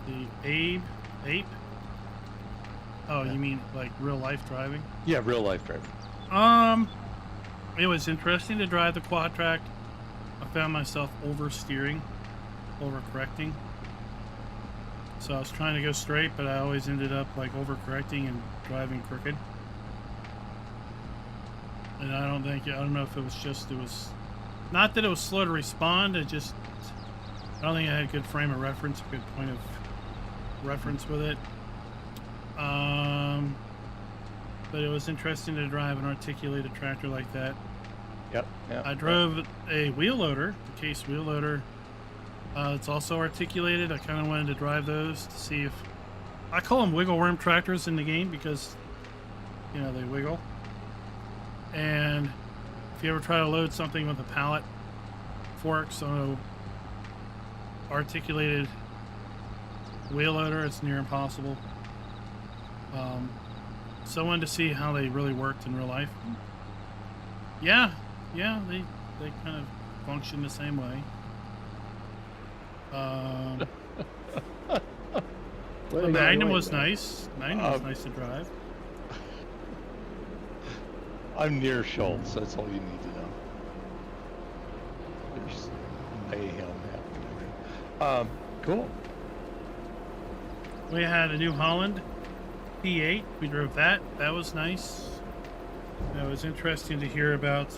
The Ape? Oh, Yeah. you mean like real life driving? Yeah, real life driving. It was interesting to drive the quad track. I found myself oversteering, overcorrecting. So I was trying to go straight, but I always ended up like overcorrecting and driving crooked. And I don't know if it was not that it was slow to respond. I don't think I had a good frame of reference, a good point of reference with it. But it was interesting to drive an articulated tractor like that. Yep. I drove a wheel loader, the case wheel loader. It's also articulated. I kind of wanted to drive those to see if... I call them wiggle worm tractors in the game because, they wiggle. And if you ever try to load something with a pallet forks on a articulated wheel loader, it's near impossible. So I wanted to see how they really worked in real life. Yeah, they kind of function the same way. The Magnum was nice. Magnum was nice to drive. I'm near Schultz. That's all you need to know. There's mayhem happening. Cool. We had a New Holland P8. We drove that. That was nice. It was interesting to hear about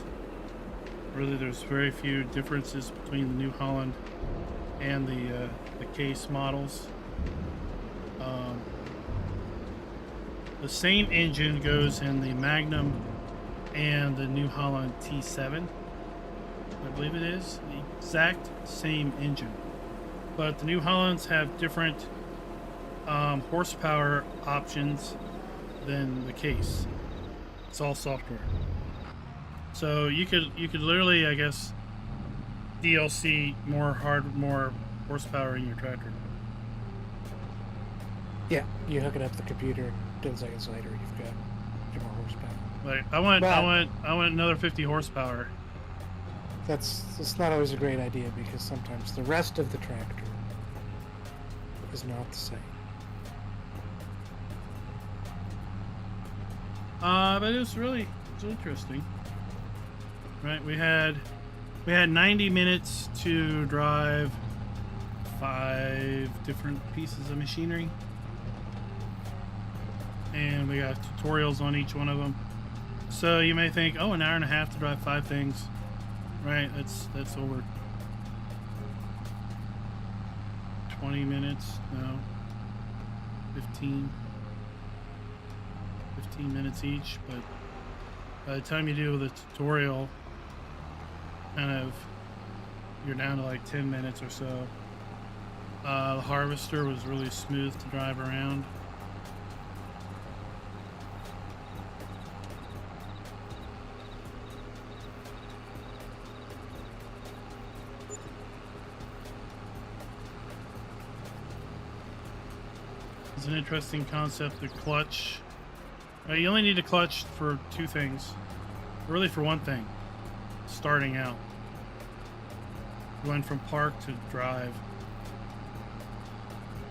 Really, there's very few differences between the New Holland and the case models. The same engine goes in the Magnum and the New Holland T7. I believe it is the exact same engine, but the New Hollands have different horsepower options than the case. It's all software. So you could literally, I guess, DLC more horsepower in your tractor. Yeah, you hook it up to the computer. 10 seconds later, you've got more horsepower. Like I want another 50 horsepower. That's not always a great idea because sometimes the rest of the tractor is not the same. But it's interesting. Right, we had 90 minutes to drive 5 different pieces of machinery, and we got tutorials on each one of them. So you may think, oh, an hour and a half to drive 5 things, right? That's over 20 minutes. No, 15 minutes each. But by the time you do the tutorial, you're down to like 10 minutes or so. The harvester was really smooth to drive around. It's an interesting concept, the clutch. You only need a clutch for 2 things. Really for one thing. Starting out. Going from park to drive.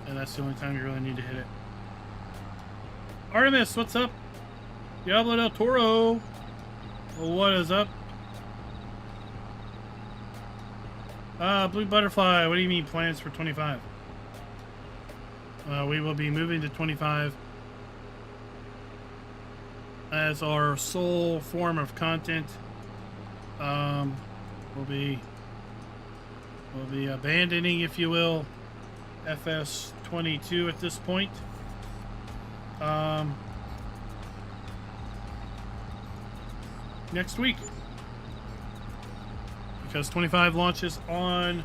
And that's the only time you really need to hit it. Artemis, what's up? Diablo del Toro. What is up? Blue Butterfly, what do you mean plans for 25? We will be moving to 25 as our sole form of content. We'll be abandoning, if you will, FS22 at this point. Next week, because 25 launches on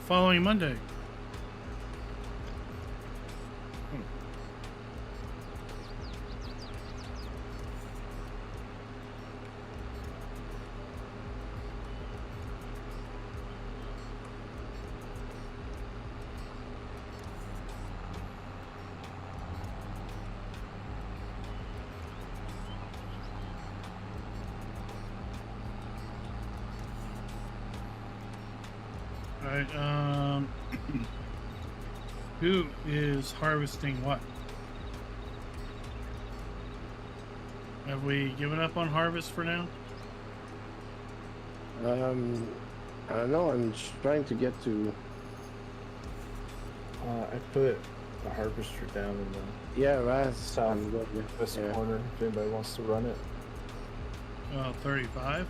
following Monday. Who is harvesting what? Have we given up on harvest for now? I don't know. I'm just trying to get to. I put the harvester down in the southwest corner if anybody wants to run it. 35?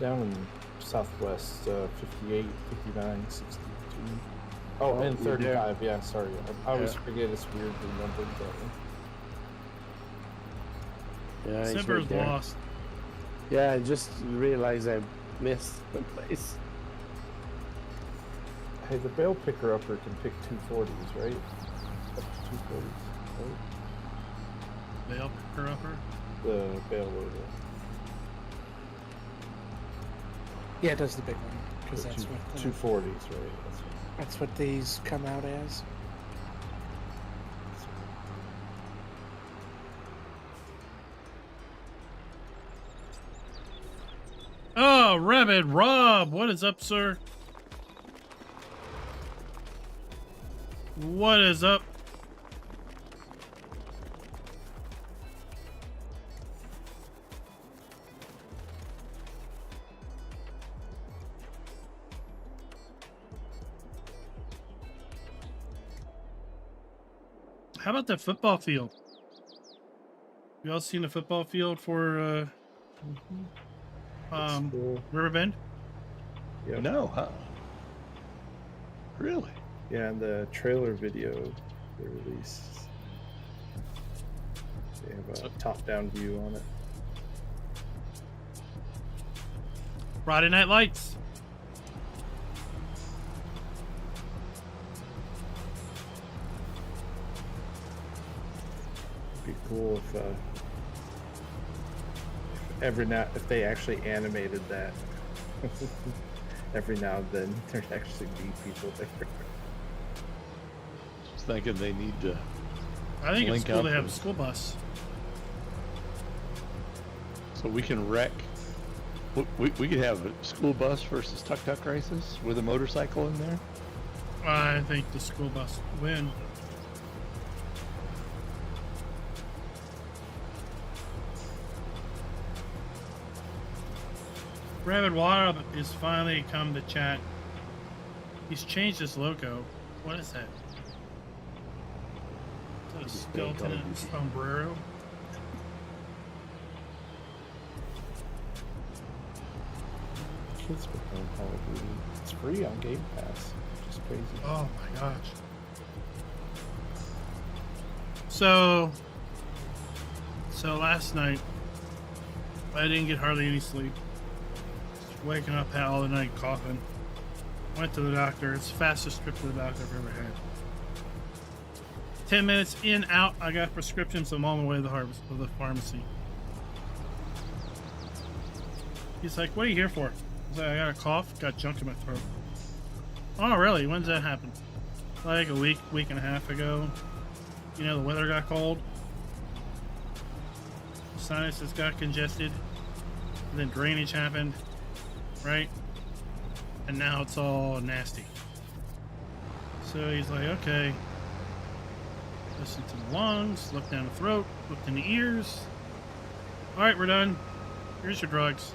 Down in southwest, 58, 59, 62. Oh, and 35, yeah, sorry. I always forget it's weirdly numbered that way. Yeah, it's Simper's right there. lost. Yeah, I just realized I missed the place. Hey, the bale picker upper can pick 240s, right? Up to 240s, right? Bale picker upper? The bale loader. Yeah, it does the big one because that's what 240s, right? that's what these come out as. Oh, Rabid Rob, what is up, sir? What is up? How about the football field? You all seen the football field for Cool. Riverbend. Yep. No, huh? Really? Yeah, and the trailer video they released, they have a top-down view on it. Friday Night Lights. It'd be cool if they actually animated that. Every now and then there'd actually be people there. Just thinking they need to. I think it's Link cool up they have a and- school bus. So we can wreck. We could have a school bus versus tuk-tuk races with a motorcycle in there. I think the school bus will win. Rabbit Wild is finally come to chat. He's changed his logo. What is that? Is that a skeleton and a sombrero? Kids were playing Call of Duty. It's free on Game Pass. Just crazy. Oh my gosh. So last night, I didn't get hardly any sleep. Just waking up all the night coughing. Went to the doctor. It's the fastest trip to the doctor I've ever had. 10 minutes in, out, I got prescriptions. I'm on my way to the pharmacy. He's like, what are you here for? I was like, I got a cough, got junk in my throat. Oh, really? When's that happen? Like a week and a half ago. You know, the weather got cold. Sinuses got congested. And then drainage happened. Right? And now it's all nasty. So he's like, okay. Listen to the lungs, look down the throat, look in the ears. Alright, we're done. Here's your drugs.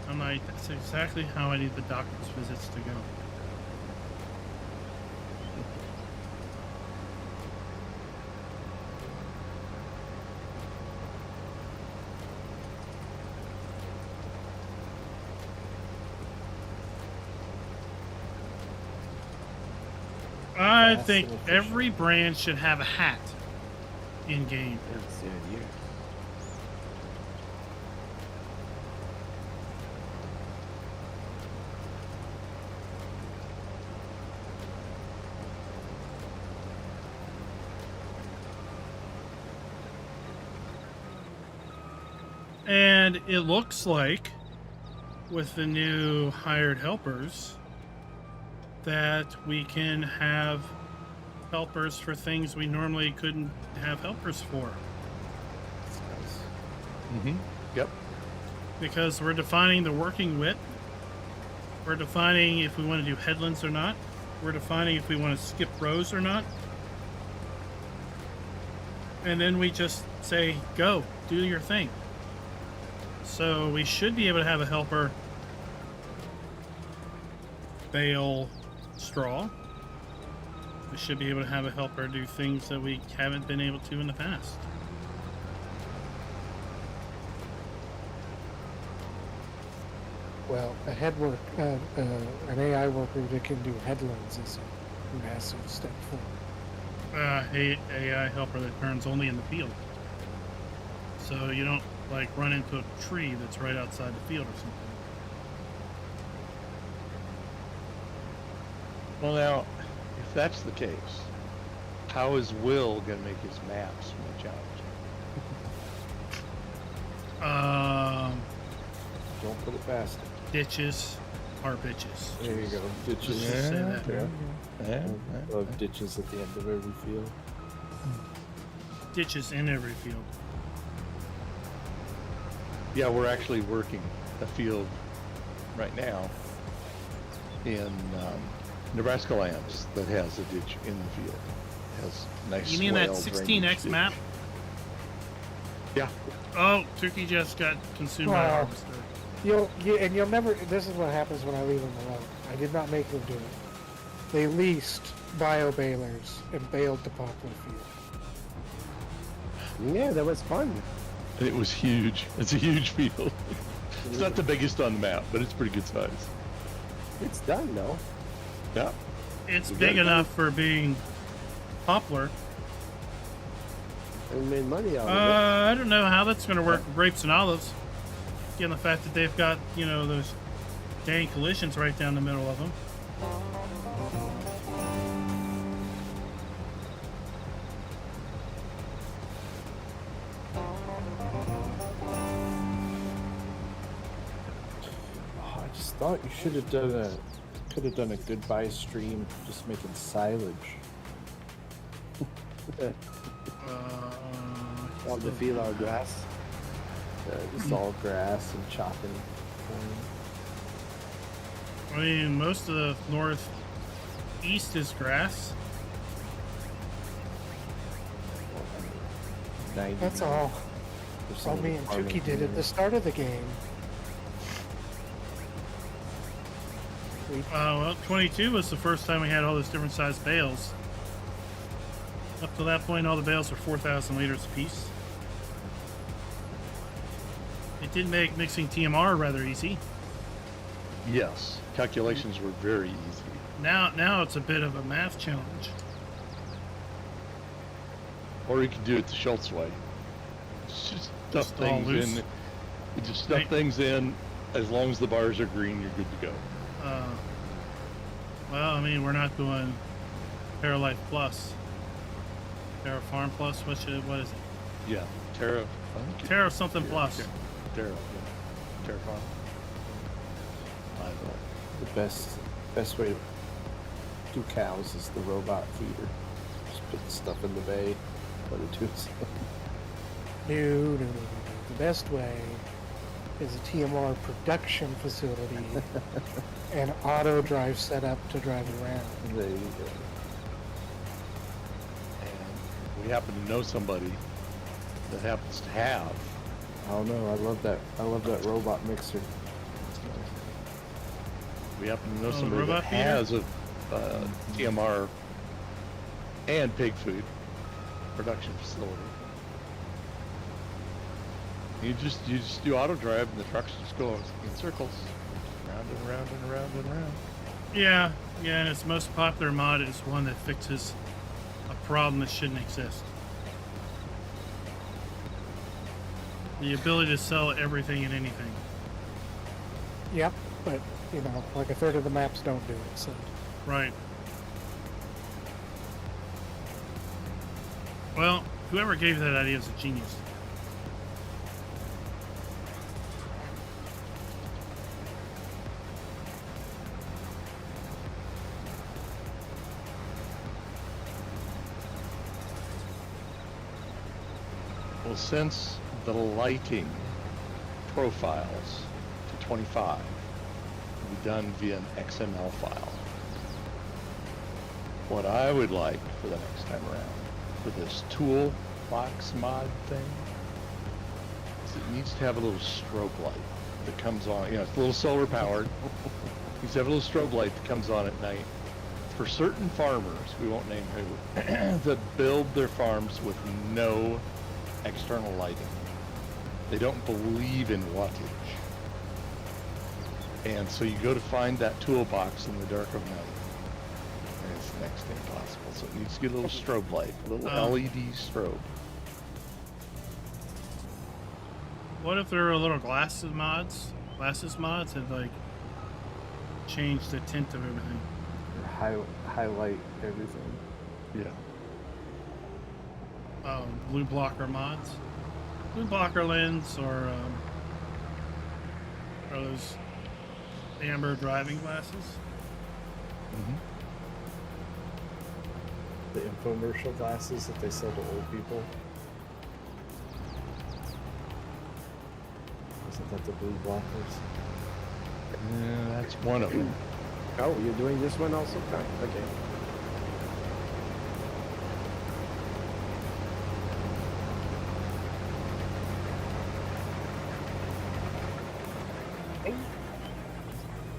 I'm like, that's exactly how I need the doctor's visits to go. I think every brand should have a hat in game. That's the idea. And it looks like, with the new hired helpers, that we can have helpers for things we normally couldn't have helpers for. That's nice. Mm-hmm. Yep. Because we're defining the working width. We're defining if we want to do headlands or not. We're defining if we want to skip rows or not. And then we just say, go, do your thing. So we should be able to have a helper bale straw. We should be able to have a helper do things that we haven't been able to in the past. Well, a an AI worker that can do headlands is a massive step forward. AI helper that turns only in the field. So you don't like run into a tree that's right outside the field or something. Well, now, if that's the case, how is Will going to make his maps more challenging? Don't put it past it. Ditches are bitches. There you go. Ditches. Let's just say that. Yeah. I love ditches at the end of every field. Ditches in every field. Yeah, we're actually working a field right now in Nebraska lands that has a ditch in the field. It has nice. You mean that swale 16x drainage ditch. map? Yeah. Oh, Turkey just got consumed by a Wow. harvester. You'll never. This is what happens when I leave them alone. I did not make them do it. They leased bio balers and baled the poplar field. Yeah, that was fun. And it was huge. It's a huge field. It's not the biggest on the map, but it's pretty good size. It's done though. Yeah. It's You big got it. enough for being poplar. We made money out of I don't know how that's going to work with grapes and olives. Given the fact that they've got, you know, those dang collisions right down the middle of them. Oh, I just thought you should have could have done a goodbye stream just making silage. it. All the feel our grass. Just all grass and chopping. I mean, most of the northeast is grass. 90 That's all. percent All of me the and farming Tuki did at community. the start of the game. Well, 22 was the first time we had all those different sized bales. Up to that point, all the bales were 4,000 liters apiece. It did make mixing TMR rather easy. Yes. Calculations were very easy. Now it's a bit of a math challenge. Or you could do it the Schultz way. Just stuff Just all things loose. in. You just stuff Right. things in. As long as the bars are green, you're good to go. Well, I mean, we're not doing Terralife Plus. Terra Farm Plus, what is it? Yeah. Terra. I think it- Terra something plus. Terra. Yeah. Terra Farm. I don't know. The best way to do cows is the robot feeder. Just put the stuff in the bay, let it do its No. The best way is a TMR production facility and auto drive setup to drive around. There you go. And we happen to know somebody that happens to have. Oh no, I love that robot mixer. We happen to know Oh, the somebody that robot feeder? has a TMR and pig food production facility. You just do auto drive and the trucks just go in circles, round and round and round and round. Yeah, and its most popular mod is one that fixes a problem that shouldn't exist. The ability to sell everything and anything. Yep, but you know, like a third of the maps don't do it. So Right. Well, whoever gave that idea is a genius. Well, since the lighting profiles to 25 will be done via an XML file, what I would like for the next time around for this toolbox mod thing is it needs to have a little strobe light that comes on. You know, it's a little solar powered. It needs to have a little strobe light that comes on at night. For certain farmers, we won't name who, that build their farms with no external lighting. They don't believe in wattage. And so you go to find that toolbox in the dark of night, and it's next to impossible. So it needs to get a little strobe light, a little LED strobe. What if there were little glasses mods that like change the tint of everything? Or highlight everything. Yeah. Blue blocker mods, blue blocker lens, or those amber driving glasses. The infomercial glasses that they sell to old people. Isn't that the blue blockers? Yeah, that's one of them. Oh, you're doing this one also? Okay.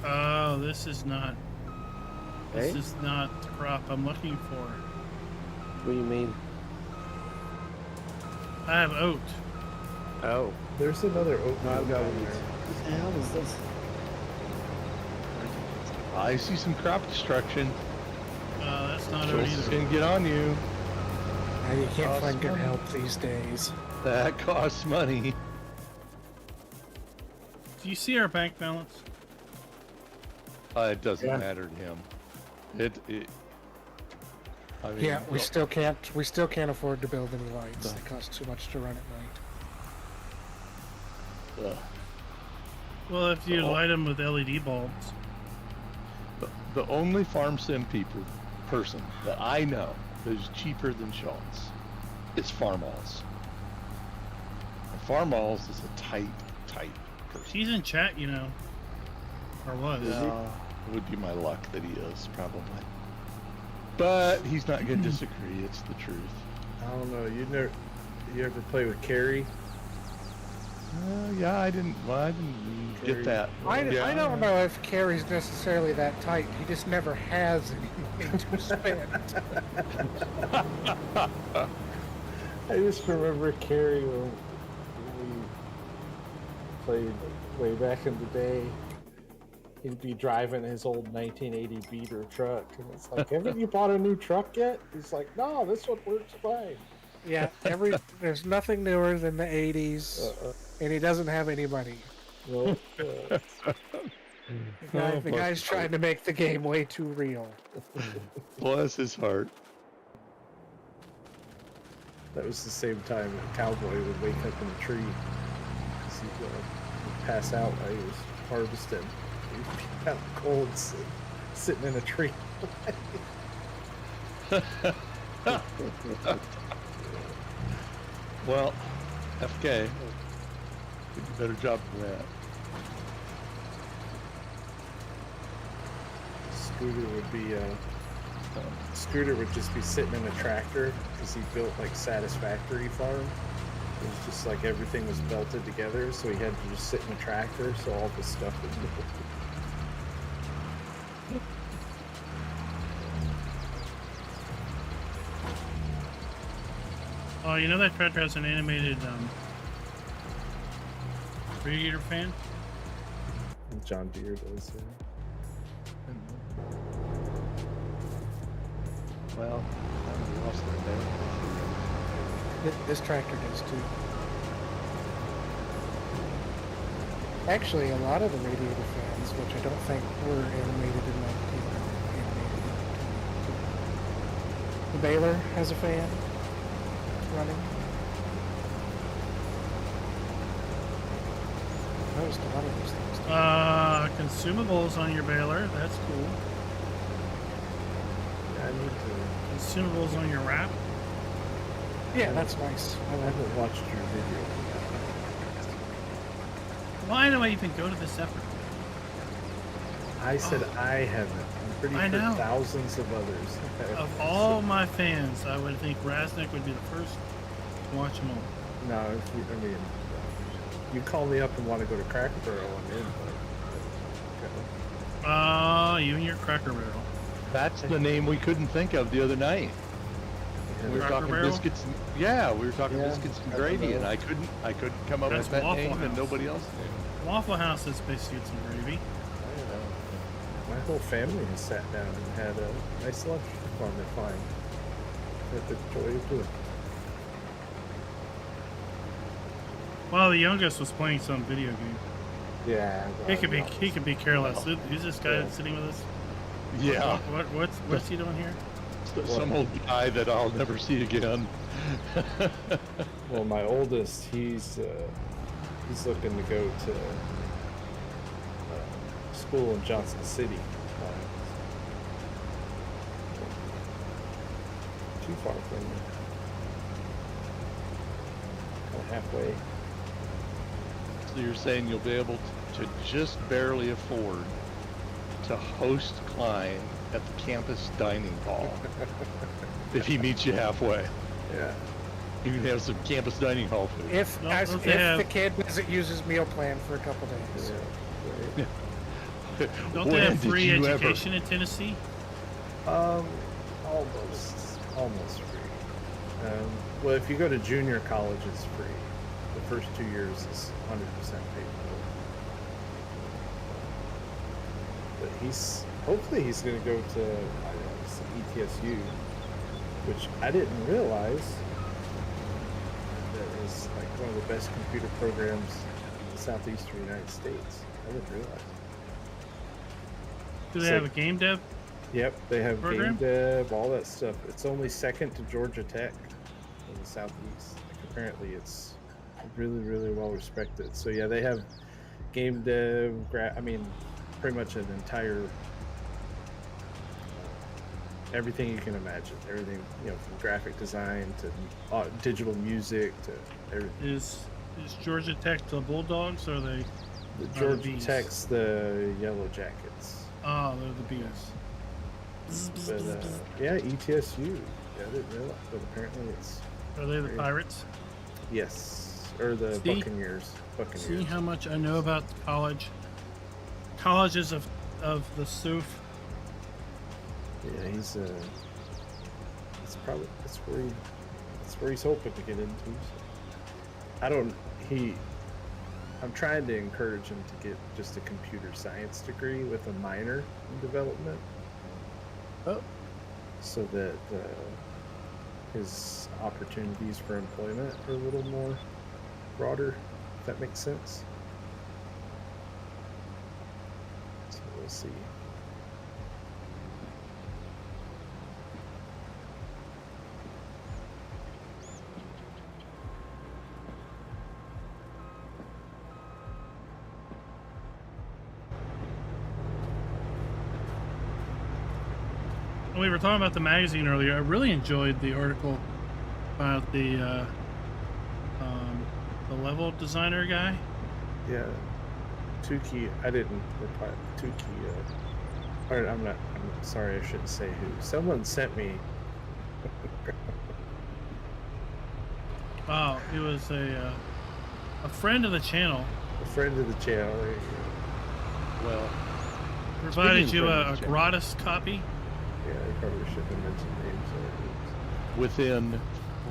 Oh, this is not. This Hey? is not the crop I'm looking for. What do you mean? I have oat. Oh, There's another open. no, I've got down weeds. there. What the hell is this? I see some crop destruction. That's not it Schultz is either. gonna get on you. You can't Costs find good money. help these days. That costs money. Do you see our bank balance? It doesn't Yeah. matter to him. I mean, Yeah, we well, still can't afford to build any lights. They cost too much to run at night. ugh. Well, if you light them with LED bulbs. The only farm sim person that I know that is cheaper than Schultz is FarmAlls. And FarmAlls is a tight person. He's in chat, you know. Or was. It would be my luck that he is, probably. But he's not going to disagree. It's the truth. I don't know. You ever play with Carrie? Yeah, I didn't get that. I Yeah. don't know if Carrie's necessarily that tight. He just never has anything to spend. I just remember Carrie when we played way back in the day. He'd be driving his old 1980 beater truck, and it's like, haven't you bought a new truck yet? He's like, no, this one works fine. Yeah, there's nothing newer than the 80s, and he doesn't have any money. Well, The guy's trying to make the game way too real. Bless his heart. that was the same time a cowboy would wake up in a tree because he'd pass out while he was harvesting. He'd be out cold, sitting in a tree. Well, FK, did a better job than that. Scooter would just be sitting in a tractor because he built like Satisfactory Farm. It was just like everything was belted together, so he had to just sit in a tractor, so all this stuff was Oh, you know that tractor has an animated radiator fan? John Deere does. Yeah. Well, we lost their name. This tractor does too. Actually, a lot of the radiator fans, which I don't think were animated in 19, the Baler has a fan running. I noticed a lot of those things. Consumables on your baler. That's cool. Yeah, I need to. Consumables on your wrap. Yeah, that's nice. I haven't watched your video. Why do I even go to this effort? I said I haven't. I'm pretty I sure know. thousands of others have. Of all my fans, I would think Raznik would be the first to watch them all. No, I mean, you call me up and want to go to Cracker Barrel, I'm in. But, You and your Cracker Barrel. That's the name we couldn't think of the other night. We were Cracker talking Barrel? biscuits. We were talking Yeah, biscuits and Cracker gravy, and Barrel. I couldn't come up That's with that Waffle name, and House. nobody else knew. Waffle House is biscuits and gravy. my whole family has sat down and had a nice lunch on their fine. Had the joy of doing. Well, the youngest was playing some video game. Yeah. He could be careless. Who's this guy Yeah. sitting with us? Yeah, What's he doing here? some old guy that I'll never see again. Well, my oldest, he's looking to go to school in Johnson City. Too far from me. Kind of halfway. So you're saying you'll be able to just barely afford to host Klein at the campus dining hall if he meets you halfway. Yeah. You can have some campus dining hall food. If Don't if they have- the kid doesn't use his meal plan for a couple days. Yeah. Right. Don't they have free education in Tennessee? Almost free. Well, if you go to junior college, it's free. the first 2 years is 100% paid for. But hopefully he's going to go to ETSU, which I didn't realize that is like one of the best computer programs in the southeastern United States. I didn't realize. Do they have a game dev? Yep, they have program? game dev, all that stuff. It's only second to Georgia Tech in the southeast. Like, apparently, it's really, really well respected. So yeah, they have game dev. I mean, pretty much an entire everything you can imagine. Everything, you know, from graphic design to digital music to everything. Is Georgia Tech the Bulldogs or are they? The the Georgia bees? Tech's the Yellow Jackets. Oh, they're the bees. But yeah, ETSU. Yeah, I didn't realize, but apparently it's Are they the great. Pirates? Yes, or the See? Buccaneers. See how much I know about colleges of the SUF. Yeah, he's that's where he's hoping to get into. So. I'm trying to encourage him to get just a computer science degree with a minor in development. Oh. So that his opportunities for employment are a little more broader, if that makes sense. So we'll see. We were talking about the magazine earlier. I really enjoyed the article about the level designer guy. Yeah, Tukey. I didn't reply. Tukey. Or I'm sorry. I shouldn't say who. Someone sent me. Oh, it was a friend of the channel. A friend of the channel. There you go. Well, Provided speaking you of friend a of the channel. gratis copy. Yeah, I probably should have mentioned names. Within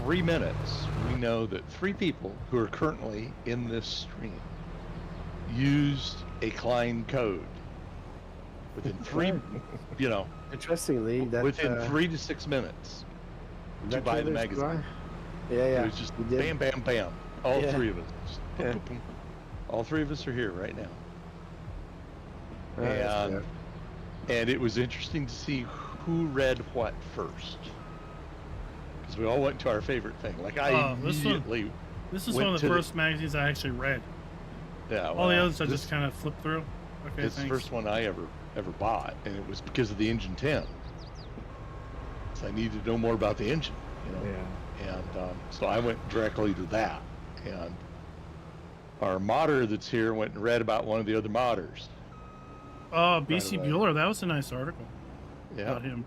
3 minutes, we know that 3 people who are currently in this stream used a Klein code. Within 3, you know, Interestingly, that within 3 to 6 minutes to buy the magazine. Yeah, It yeah. was just we did. bam, bam, bam. All Yeah. 3 of us. Just boom, Yeah. boom, boom. All 3 of us are here right now. That's And, and it was interesting to see who read what first. Because we all went to our favorite thing. Like I This one- immediately, This is went one of to the the- first magazines I actually read. yeah. All the well, others I this- just kind of flipped through. Okay, It's the thanks. first one I ever bought, and it was because of the Engine 10. So I needed to know more about the engine, you know. Yeah. And so I went directly to that. And our modder that's here went and read about one of the other modders. Oh, BC away. Bueller. That was a nice article Yeah. about him.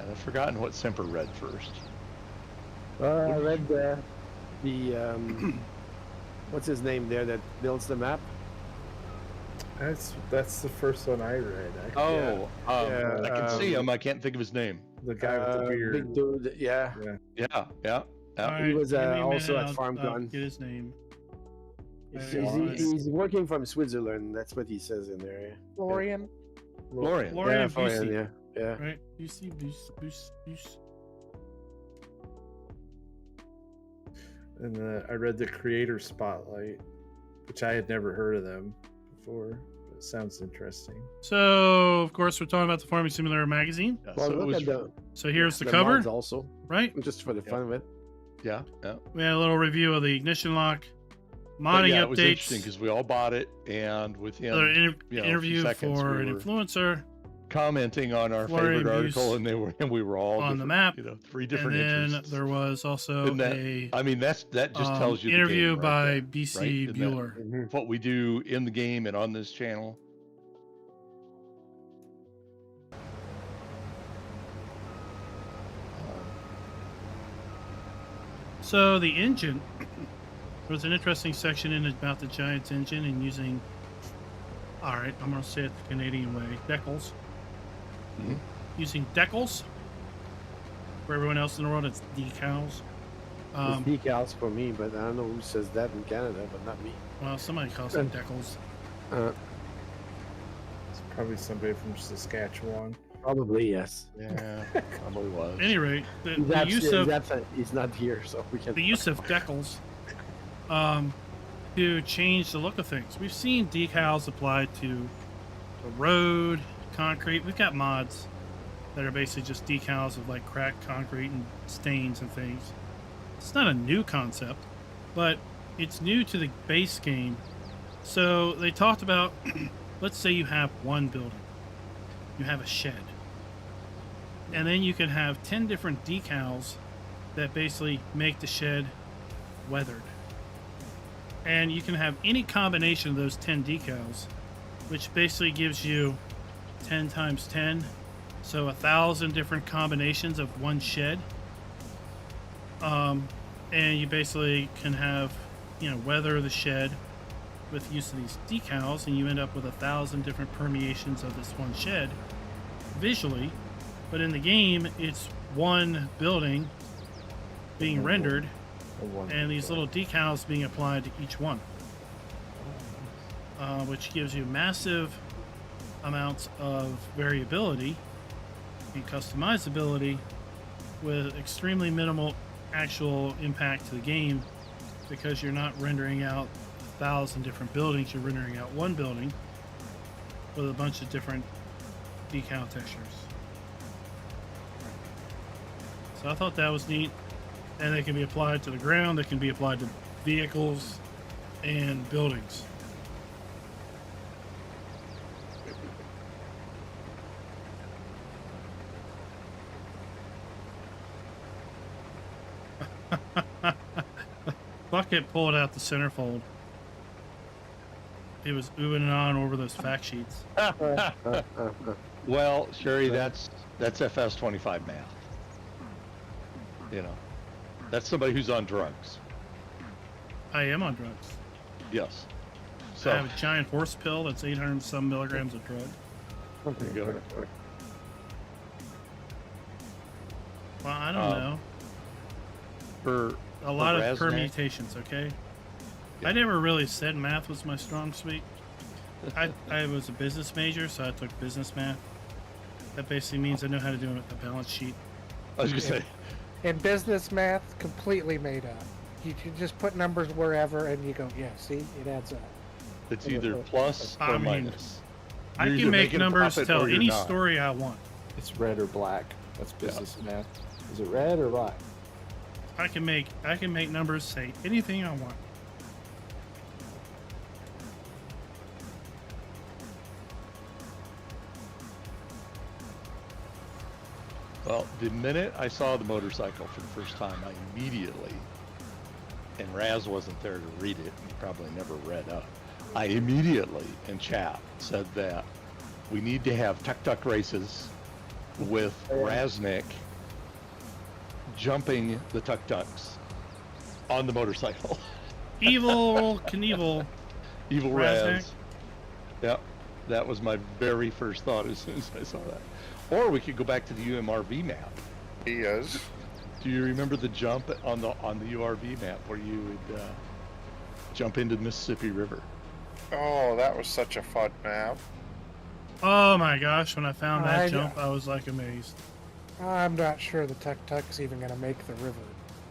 And I've forgotten what Semper read first. I read the what's his name there that builds the map? That's the first one I read. Actually. Oh, Yeah, I can see him. I can't think of his name. The guy with the beard. Big dude. Yeah. Yeah, yeah. All He right, was, give me a also minute, at I'll FarmCon. get his name. He's working from Switzerland. That's what he says in there. Yeah. Florian. Florian. Florian Yeah, Florian, Busey. yeah. Yeah. Right? Busey. And I read the Creator Spotlight, which I had never heard of them before. But it sounds interesting. So, of course, we're talking about the Farming Simulator magazine. Yeah, Well, so it look was, at the So here's the the cover, mods also, right? just for the fun of it. yeah. We had a little review of the ignition lock, But modding yeah, it was interesting updates, because we all bought it, and within another you know, a few interview seconds, for we an were influencer, commenting on our Florian favorite article, Buse and we were all on the different, map, You know, 3 and different then interests. there was also Isn't that- a I mean, that just tells you the interview game right by there, BC right? Isn't that Bueller. Mhm. what we do in the game and on this channel. So the engine, there was an interesting section in it about the Giants engine and using, all right, I'm going to say it the Canadian way, decals. Mhm. Using decals. For everyone else in the world, it's decals. It's decals for me, but I don't know who says that in Canada, but not me. Well, somebody calls them decals. It's probably somebody from Saskatchewan. Probably yes. Yeah, probably was. At any rate, He's not here, so we can. the use of decals to change the look of things. We've seen decals applied to the road, concrete. We've got mods that are basically just decals of like cracked concrete and stains and things. It's not a new concept, but it's new to the base game. So they talked about, let's say you have one building, you have a shed, and then you can have 10 different decals that basically make the shed weathered. And you can have any combination of those 10 decals, which basically gives you 10 times 10, so 1,000 different combinations of one shed. And you basically can have, weather the shed with use of these decals, and you end up with 1,000 different permeations of this one shed visually. But in the game, it's one building being rendered, and these little decals being applied to each one, which gives you massive amounts of variability and customizability with extremely minimal actual impact to the game, because you're not rendering out 1,000 different buildings, you're rendering out one building with a bunch of different decal textures. So I thought that was neat. And they can be applied to the ground, they can be applied to vehicles and buildings. Bucket pulled out the centerfold. He was oohing and on over those fact sheets. Well, Sherry, that's FS25 math. That's somebody who's on drugs. I am on drugs. Yes. I So have a giant horse pill that's 800 and some milligrams of drug. there you go. Well, I don't know. For A lot of Raznak? permutations, okay? Yeah. I never really said math was my strong suit. I was a business major, so I took business math. That basically means I know how to do a balance sheet. I was gonna say, And business math, completely made up. You can just put numbers wherever and you go, yeah, see, it adds up. it's either plus I or mean, minus. I You're can either make making a numbers profit tell or you're any not. story I want. It's red or black. That's business math. Is it red or black? I can make numbers say anything I want. Well, the minute I saw the motorcycle for the first time, I immediately, and Raz wasn't there to read it, and he probably never read up, I immediately in chat said that we need to have tuk-tuk races with Raznik jumping the tuk-tuks on the motorcycle. Evil Knievel. Evil Raznik? Raz. Yep. That was my very first thought as soon as I saw that. Or we could go back to the UMRV map. He is. Do you remember the jump on the URV map where you would jump into the Mississippi River? Oh, that was such a fun map. Oh my gosh, when I found that I- jump, I was like amazed. I'm not sure the tuk-tuk's even going to make the river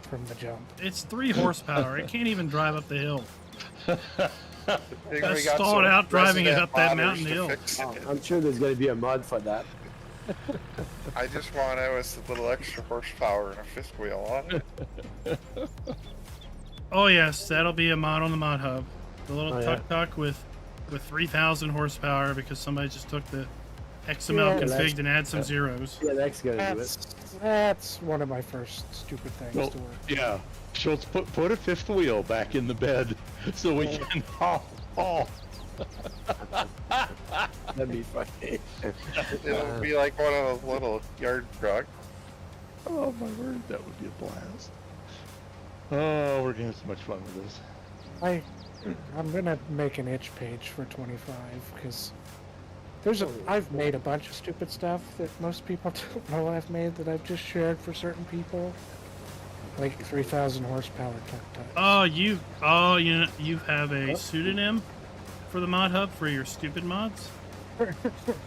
from the jump. It's 3 horsepower. It can't even drive up the hill. I Got stalled out driving it up that mountain hill. I'm sure there's going to be a mod for that. I just want it with a little extra horsepower and a fifth wheel on it. Oh yes, that'll be a mod on the mod hub. The little Oh, yeah. tuk-tuk with 3,000 horsepower because somebody just took the XML Yeah, config and add some zeros. Yeah, that's going to do it. That's one of my first stupid things Well, to work. yeah. Schultz, put a fifth wheel back in the bed so we can haul. That'd be funny. It'll be like one of those little yard trucks. Oh my word, that would be a blast. Oh, we're gonna have so much fun with this. I'm gonna make an itch page for 25 because I've made a bunch of stupid stuff that most people don't know I've made that I've just shared for certain people. Like 3,000 horsepower type. Oh, you have a pseudonym for the mod hub for your stupid mods?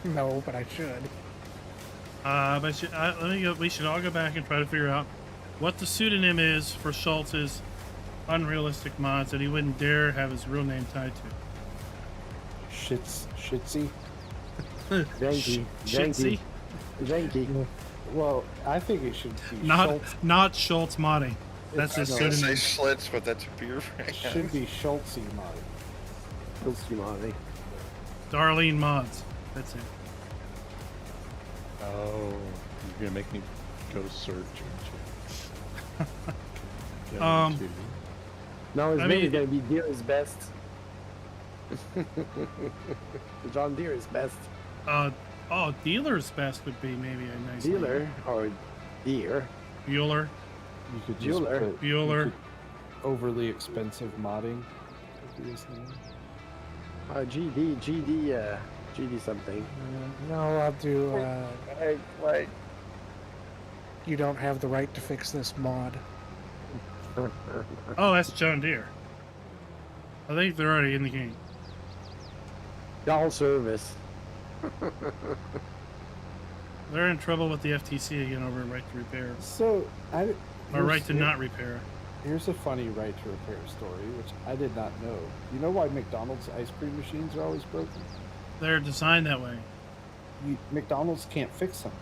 No, but I should. We should all go back and try to figure out what the pseudonym is for Schultz's unrealistic mods that he wouldn't dare have his real name tied to. Shitsy. Janky. Shitsy? Janky. Well, I think it should be Not Schultz modding. That's I his was gonna say pseudonym. Schlitz, but that's a beer It brand. should be Schultzy mod. Darlene mods. That's it. Oh, you're gonna make me go search. Um, No, his I name mean- is gonna be Deer is best. John Deere is best. Dealer's best would be maybe a nice Dealer name. or Deer. Bueller. You could just Bueller. put Bueller. overly expensive modding. Would be his name. GD something. No, I'll do. Like, You don't have the right to fix this mod. Oh, that's John Deere. I think they're already in the game. Y'all service. They're in trouble with the FTC again over right to repair. So, Or right to not repair. Here's a funny right to repair story, which I did not know. You know why McDonald's ice cream machines are always broken? They're designed that way. McDonald's can't fix them.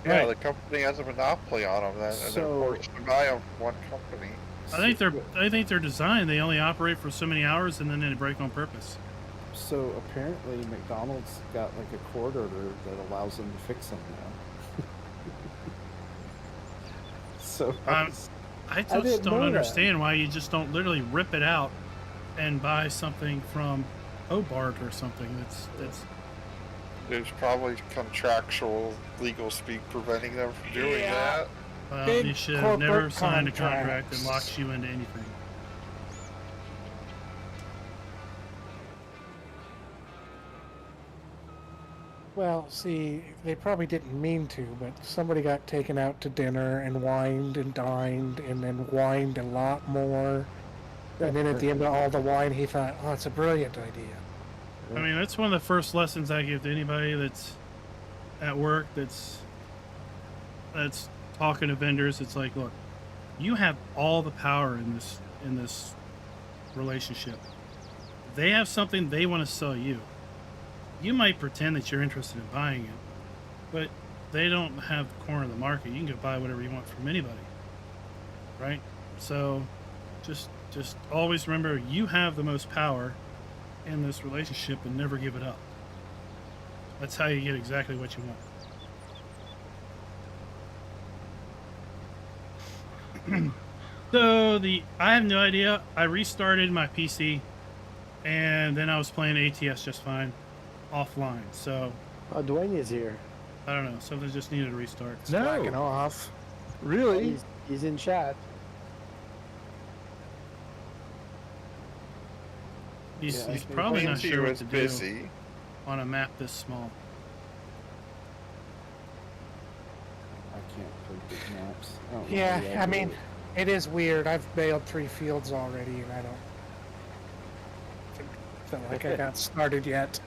Yeah, Right. the company has a monopoly on them, then, and they're So- forced to buy them one company. I think they're designed. They only operate for so many hours and then they break on purpose. So apparently McDonald's got like a court order that allows them to fix them now. So I didn't just know don't that. understand why you just don't literally rip it out and buy something from Hobart or something. That's There's probably contractual legal speak preventing them from doing Yeah. that. Big you should have never corporate signed a contract contracts. that locks you into anything. Well, see, they probably didn't mean to, but somebody got taken out to dinner and wined and dined and then whined a lot more. And then at the end of all the wine, he thought, oh, it's a brilliant idea. I mean, that's one of the first lessons I give to anybody that's at work that's talking to vendors. It's like, look, you have all the power in this relationship. They have something they want to sell you. You might pretend that you're interested in buying it, but they don't have the corner of the market. You can go buy whatever you want from anybody, right? So just always remember you have the most power in this relationship and never give it up. That's how you get exactly what you want. So I have no idea. I restarted my PC and then I was playing ATS just fine offline. So Oh, Dwayne is here. I don't know. Something just needed a restart. Slacking off. Really? He's in chat. He's Yeah, probably not Nancy sure what was to do busy. on a map this small. I can't play big maps. I don't know Yeah, why I do mean, it. it is weird. I've bailed 3 fields already, and I don't feel like I got started yet.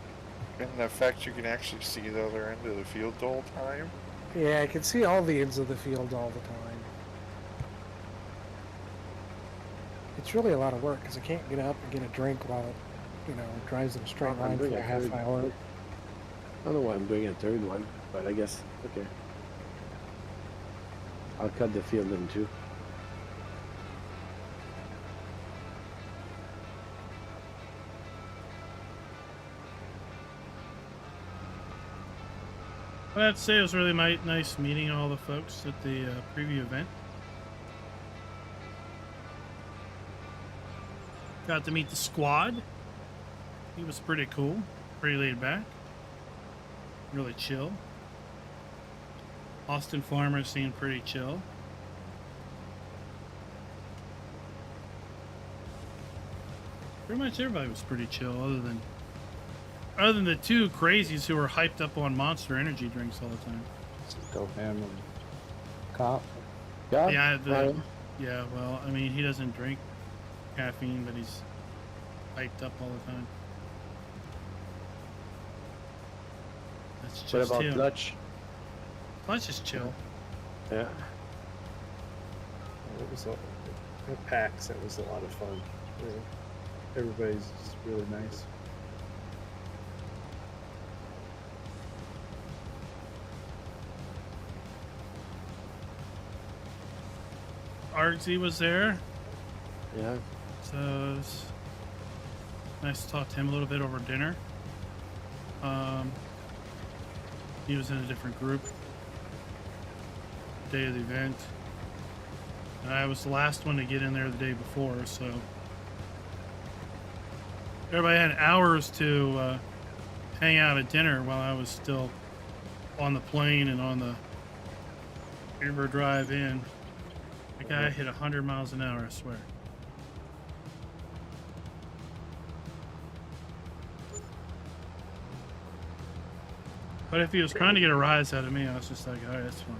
In effect, you can actually see the other end of the field the whole time. Yeah, I can see all the ends of the field all the time. It's really a lot of work because I can't get up and get a drink while it, drives in a straight I'm line for doing a a half third. hour. I don't know why I'm doing a third one, but I guess, okay. I'll cut the field in two. Well, I'd say it was really nice meeting all the folks at the preview event. Got to meet the squad. He was pretty cool, pretty laid back, really chill. Austin Farmer seemed pretty chill. Pretty much everybody was pretty chill, other than the 2 crazies who were hyped up on Monster Energy drinks all the time. Go ham and cop. Yeah? Yeah, Yeah, well, I mean, he doesn't drink caffeine, but he's hyped up all the time. That's What just about him. Dutch? Let's just chill. Yeah. It was at PAX. It was a lot of fun. Everybody's just really nice. Argsy was there, Yeah. so it was nice to talk to him a little bit over dinner. He was in a different group. Day of the event. And I was the last one to get in there the day before, so everybody had hours to hang out at dinner while I was still on the plane and on the Uber drive in. The guy hit 100 miles an hour, I swear. But if he was trying to get a rise out of me, I was just like, all right, that's fine.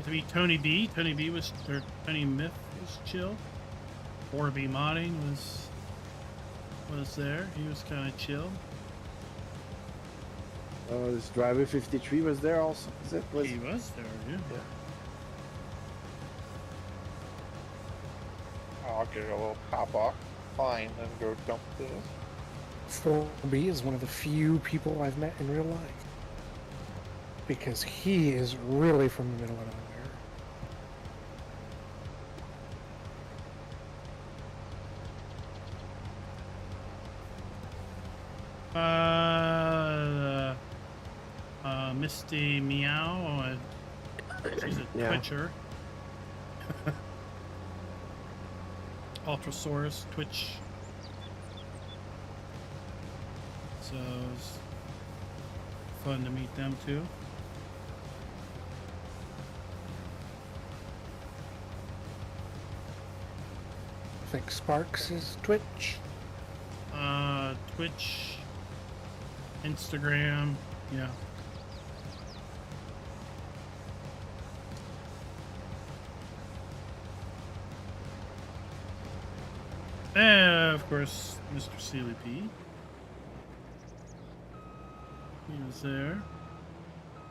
To meet Tony B. Tony B was, or Tony Myth was chill. 4B modding was there. He was kind of chill. Oh, this driver 53 was there also. Is it? He was there, yeah. I'll get a little pop off, fine, then go dump this. 4B is one of the few people I've met in real life. Because he is really from the middle of nowhere. Misty Meow. She's a Twitcher. Ultrasaurus Twitch. So it was fun to meet them too. I think Sparks is Twitch. Twitch, Instagram, yeah. And of course, Mr. Sealy P. He was there.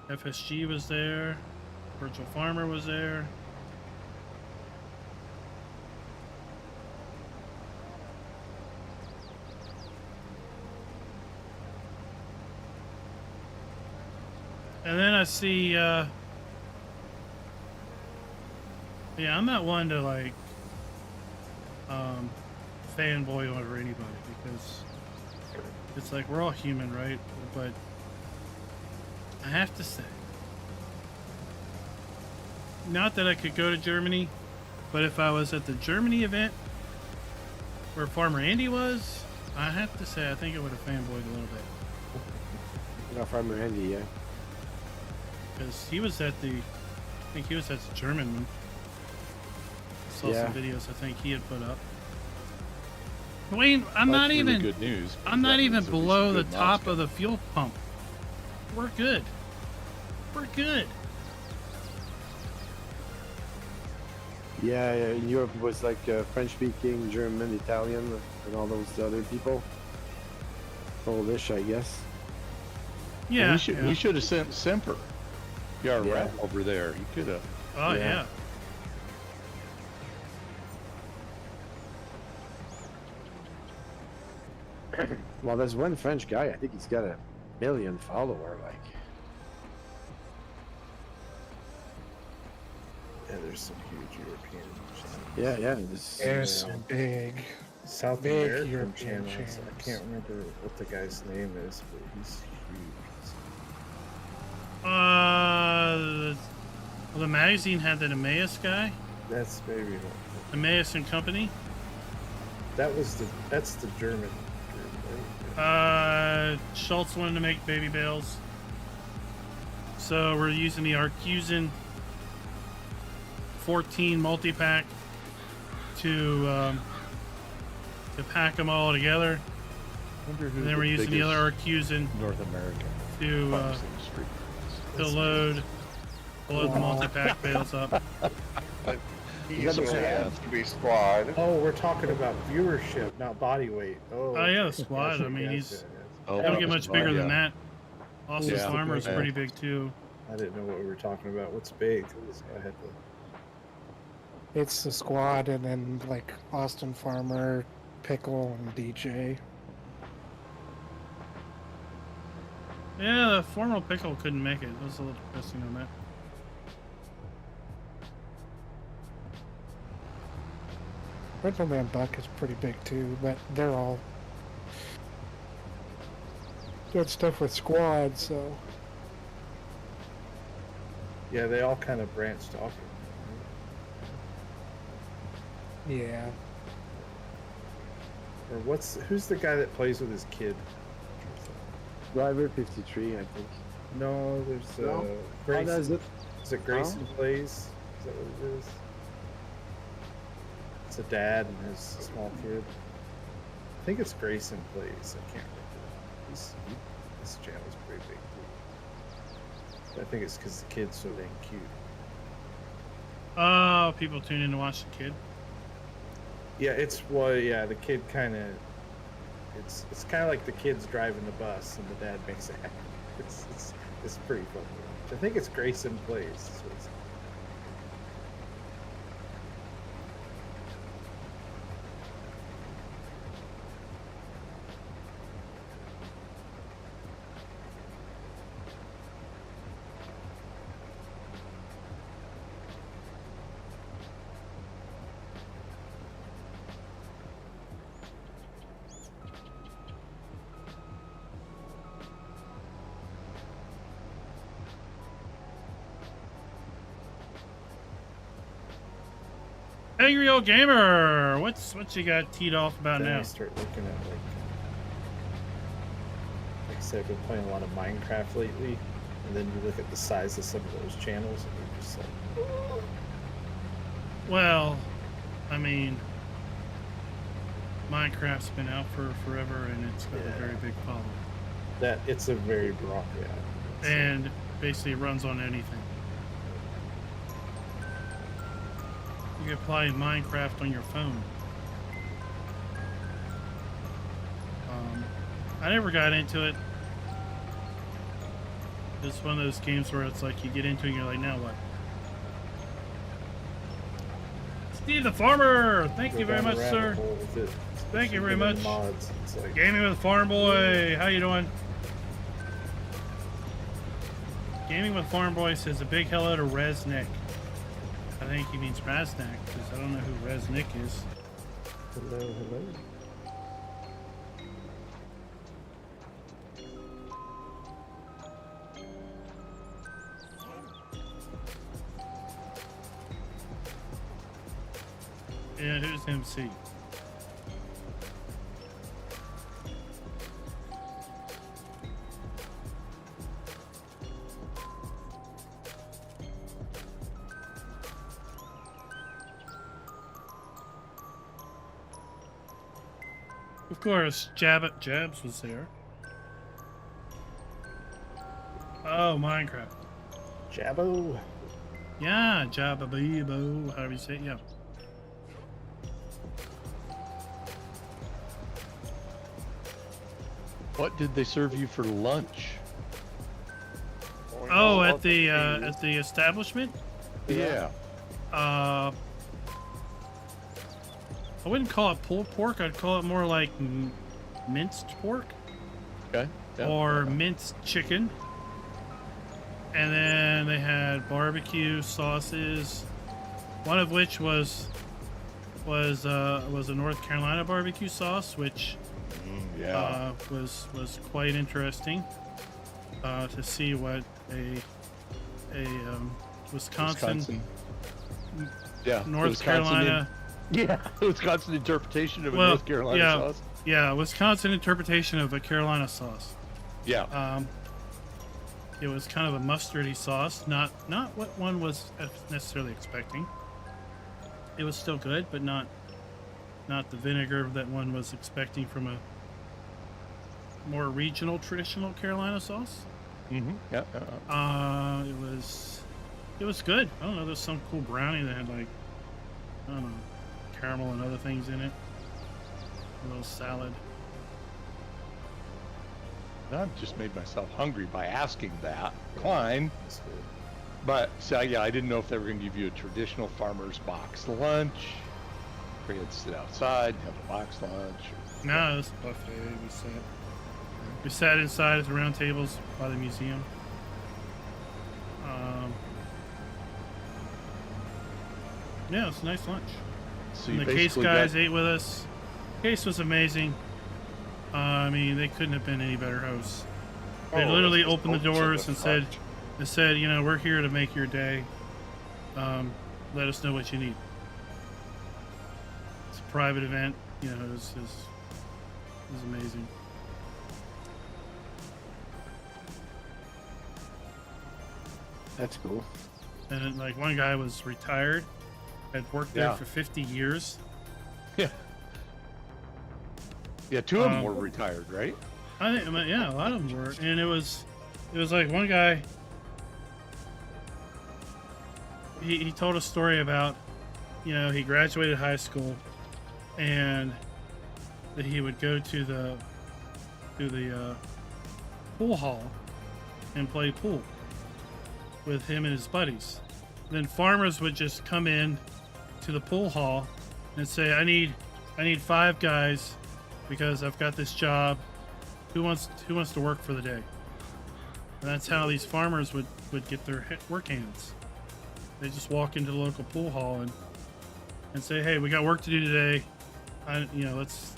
FSG was there. Virtual Farmer was there. And then I see, yeah, I'm not one to like, fanboy over anybody because it's like we're all human, right? But I have to say, not that I could go to Germany, but if I was at the Germany event where Farmer Andy was, I have to say I think I would have fanboyed a little bit. No, Farmer Andy, yeah. Because he was at the, I think he was at the German one. I saw some videos I think he had put up. Wayne, I'm not really even, good news. I'm not even That means below the there's some good top mods of the fuel pump. We're good. We're good. Yeah, in Europe it was like French-speaking, German, Italian, and all those other people. Polish, I guess. Yeah. We should have sent Semper, your Yeah. rep over there. You could have. Oh Yeah. yeah. Well, there's one French guy. I think he's got 1 million follower. Like, Yeah, there's some huge European channels. yeah. This, There's some big. South Big American European channels. channels. I can't remember what the guy's name is, but he's huge. Well, the magazine had that Emmaus guy, That's maybe not. Emmaus and Company. That's the German group, right? Schultz wanted to make baby bales, so we're using the Arcusin 14 multi-pack to pack them all together. Wonder who And then we're using the other RQs in North American to farms industry. load the multi-pack bales up. He's has to be squad. Oh, we're talking about viewership, not body weight. Oh, Oh yeah, the okay. squad. Gotcha, I mean, he's gotcha. Oh, don't get much bigger than yeah. that. Austin Yeah. Farmer's Yeah. pretty big too. I didn't know what we were talking about. What's big? So I had to. It's the squad, and then like Austin Farmer, Pickle, and DJ. Yeah, the formal pickle couldn't make it. It was a little depressing on that. Rental Man Buck is pretty big too, but they're all doing stuff with squad, so Yeah, they all kind of branched off. yeah. Or who's the guy that plays with his kid? Driver 53, I think. No, there's No? Grayson. How does it? Is it Grayson Plays? Is that what it is? It's a dad and his small kid. I think it's Grayson Plays. I can't remember. This channel's pretty big too. I think it's because the kid's so dang cute. Oh, people tune in to watch the kid. Yeah, the kid kind of. It's kind of like the kid's driving the bus and the dad makes it happen. It's pretty fun. I think it's Grayson Plays. That's what it's- Angry old gamer, what you got teed off about Then now? I start looking at like I said, I've been playing a lot of Minecraft lately, and then you look at the size of some of those channels, and you're just like, Well, I mean, Minecraft's been out for forever, and it's got a very big following, that it's a very broad, yeah. It's, and basically runs on anything. You can play Minecraft on your phone. I never got into it. It's one of those games where it's like you get into it and you're like, now what? Steve the Farmer! Thank go you very down a much, rabbit sir. hole with it, Thank you very especially much. Mods, it's like, Gaming with Farm Boy, how you doing? Gaming with Farm Boy says a big hello to Resnick. I think he means Raznak, because I don't know who Resnick is. hello. Yeah, who's MC? Of course, Jabs was there. Oh, Minecraft. Jabbo. Yeah, Jabba Beebo, however you say it, yeah. What did they serve you for lunch? Oh, at the establishment? Yeah. I wouldn't call it pulled pork. I'd call it more like minced pork Okay. Yeah. or minced chicken. And then they had barbecue sauces, one of which was a North Carolina barbecue sauce, which Yeah. was quite interesting to see what a Wisconsin. Yeah. North Wisconsin Carolina. Yeah. Wisconsin interpretation of a Well, North Carolina yeah. sauce. Yeah, Wisconsin interpretation of a Carolina sauce. Yeah. It was kind of a mustardy sauce, not what one was necessarily expecting. It was still good, but not not the vinegar that one was expecting from a more regional, traditional Carolina sauce. Mm-hmm. Yeah. It was good. I don't know. There's some cool brownie that had like, I don't know, caramel and other things in it. A little salad. I've just made myself hungry by asking that, Klein. That's good. But so yeah, I didn't know if they were going to give you a traditional farmer's box lunch, where you had to sit outside, have a box lunch. No, it was a buffet. We sat inside at the round tables by the museum. Yeah, it's a nice lunch. So And you the Case basically guys got, ate with us. Case was amazing. I mean, they couldn't have been any better hosts. They Oh, literally this is opened the open to doors the and said, front. you know, we're here to make your day. Let us know what you need. It's a private event. You know, it was amazing. That's cool. And then, like, one guy was retired, had worked there Yeah. for 50 years. yeah, two of them were retired, right? I mean, yeah, a lot of them were, and it was like one guy. He told a story about, you know, he graduated high school, and that he would go to the pool hall and play pool with him and his buddies. Then farmers would just come in to the pool hall and say, I need 5 guys because I've got this job. Who wants to work for the day? And that's how these farmers would get their work hands. They just walk into the local pool hall and say, hey, we got work to do today. Let's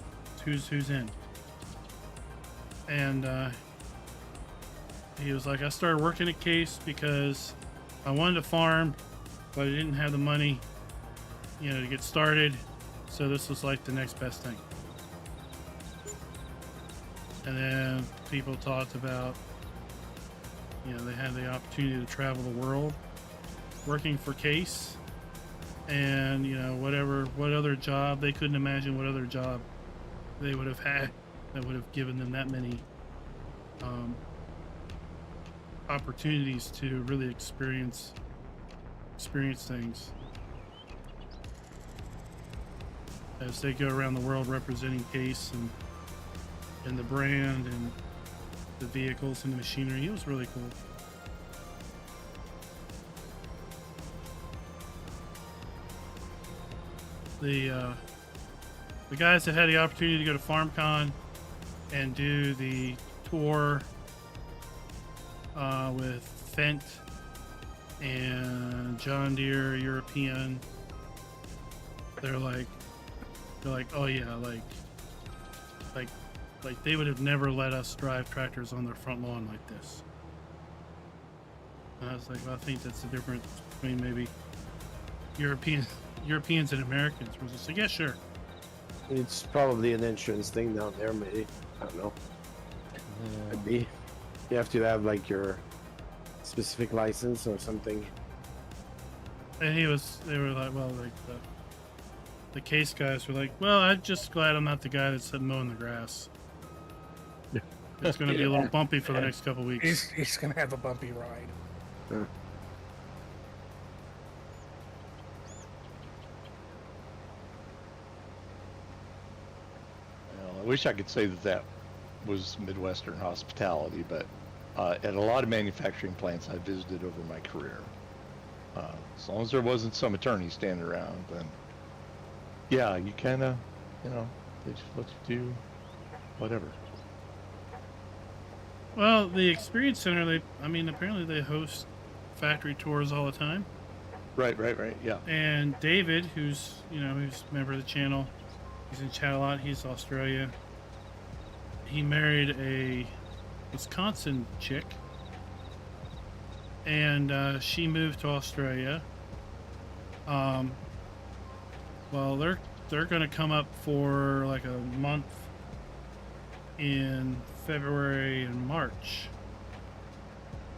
who's in. And he was like, I started working at Case because I wanted to farm, but I didn't have the money, you know, to get started. So this was like the next best thing. And then people talked about, you know, they had the opportunity to travel the world working for Case, and, you know, what other job, they couldn't imagine what other job they would have had that would have given them that many opportunities to really experience things as they go around the world representing Case and the brand and the vehicles and the machinery. It was really cool. The guys that had the opportunity to go to FarmCon and do the tour with Fendt and John Deere European, they're like, oh yeah, like they would have never let us drive tractors on their front lawn like this. And I was like, well, I think that's the difference between maybe Europeans and Americans. We're just like, yeah, sure. It's probably an insurance thing down there, maybe. I don't know. Could be. You have to have like your specific license or something. And they were like, well, like the Case guys were like, well, I'm just glad I'm not the guy that's mowing the grass. It's going to be a little bumpy for the next couple weeks. He's gonna have a bumpy ride. Well, I wish I could say that was Midwestern hospitality, but at a lot of manufacturing plants I visited over my career, as long as there wasn't some attorney standing around, then yeah, you kind of, you know, they just let you do whatever. Well, the Experience Center, apparently they host factory tours all the time. Right, yeah. And David, who's a member of the channel, he's in chat a lot. He's Australia. He married a Wisconsin chick, and she moved to Australia. Well, they're going to come up for like a month in February and March,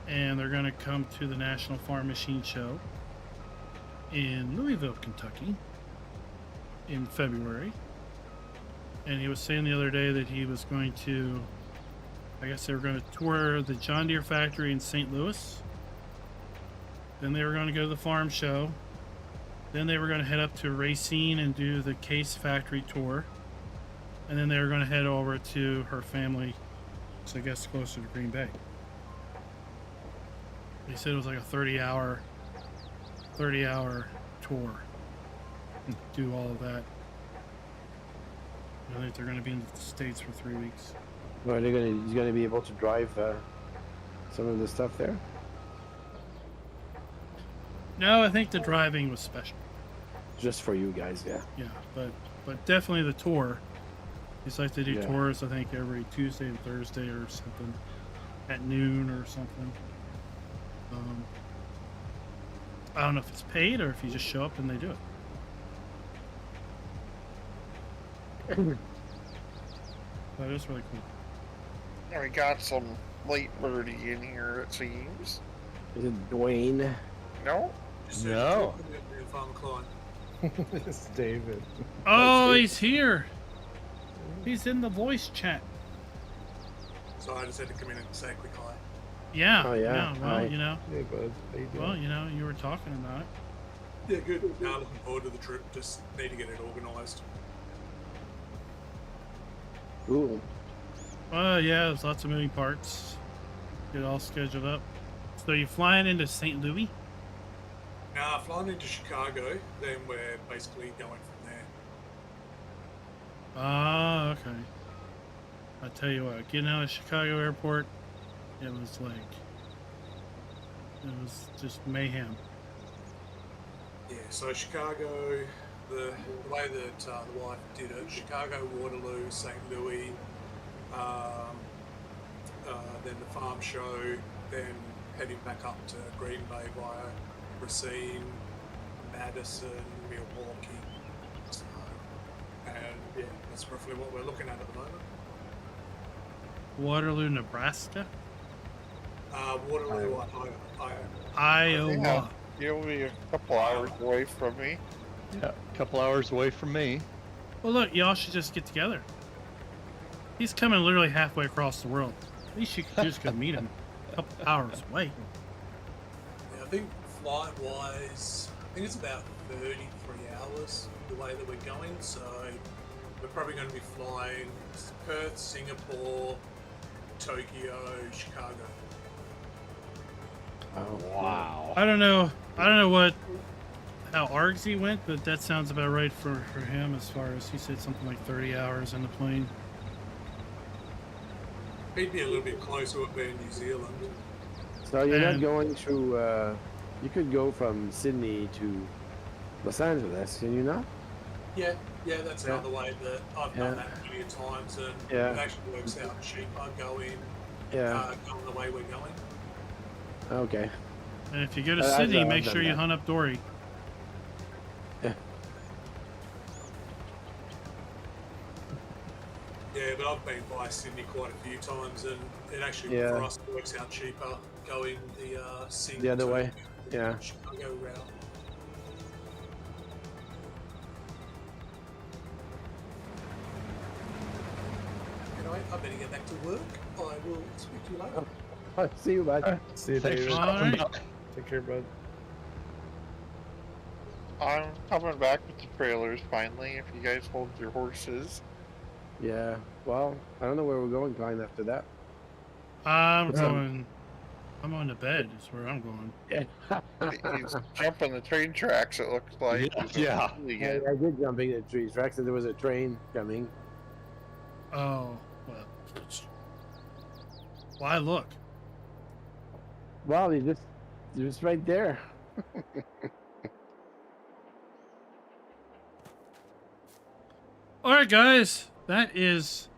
and they're going to come to the National Farm Machine Show in Louisville, Kentucky in February. and he was saying the other day that he was going to, I guess they were going to tour the John Deere factory in St. Louis. Then they were going to go to the farm show. Then they were going to head up to Racine and do the Case factory tour. And then they were going to head over to her family, so I guess closer to Green Bay. He said it was like a 30-hour tour. Do all of that. I think they're going to be in the States for 3 weeks. Well, he's gonna be able to drive some of the stuff there. No, I think the driving was special. Just for you guys, yeah. Yeah, but definitely the tour. It's like they do Yeah. tours, I think, every Tuesday and Thursday or something, at noon or something. I don't know if it's paid or if you just show up and they do it. But it was really cool. And we got some late birdie in here, it seems. Is it Dwayne? No? No. It's David. Oh, he's here. He's in the voice chat. So I just had to come in and say a quick hi. Yeah. Oh, yeah. Well, Hi. you know. Hey, bud. How you doing? Well, you know, you were talking about it. Yeah, good. Now looking forward to the trip. Just need to get it organised. Cool. Well, yeah, there's lots of moving parts. Get it all scheduled up. So you're flying into St. Louis? Now, flying into Chicago, then we're basically going from there. Ah, okay. I tell you what, getting out of Chicago airport, it was just mayhem. Yeah, so Chicago, the way that the wife did it, Chicago, Waterloo, St. Louis, then the farm show, then heading back up to Green Bay via Racine, Madison, Milwaukee. So, and yeah, that's roughly what we're looking at the moment. Waterloo, Nebraska? Waterloo, Ohio. Iowa. You'll be a couple hours away from me. Yeah, a couple hours away from me. Well, look, y'all should just get together. He's coming literally halfway across the world. At least you could just go meet him a couple hours away. Yeah, I think flight-wise, I think it's about 33 hours the way that we're going, so we're probably going to be flying Perth, Singapore, Tokyo, Chicago. Oh, Wow. I don't know how Argsy went, but that sounds about right for him as far as he said something like 30 hours in the plane. He'd be a little bit closer up there in New Zealand. So you're not And- going through, you could go from Sydney to Los Angeles, can you not? Yeah, that's Yeah. another way that I've done that plenty of times, and Yeah. it actually works out cheaper going Yeah. going the way we're going. Okay. And if you go to I've Sydney, done make sure you that. hunt up Dory. Yeah, but I've been by Sydney quite a few times, and it actually Yeah. for us works out cheaper going the The other way, yeah. Chicago route. Anyway, I better get back to work. I will speak to you later. Oh, see you, bud. See you, Thanks David. for All stopping right. by. Take care, bud. I'm coming back with the trailers finally, if you guys hold your horses. Yeah. Well, I don't know where we're going, Klein, after that. I'm going to bed is where I'm going. Yeah. He's jumping the train tracks, it looks like. Yeah. Really I good. did jumping in the trees. Rex said there was a train coming. Oh, well. Why look? Well, you're just right there. All right, guys. That is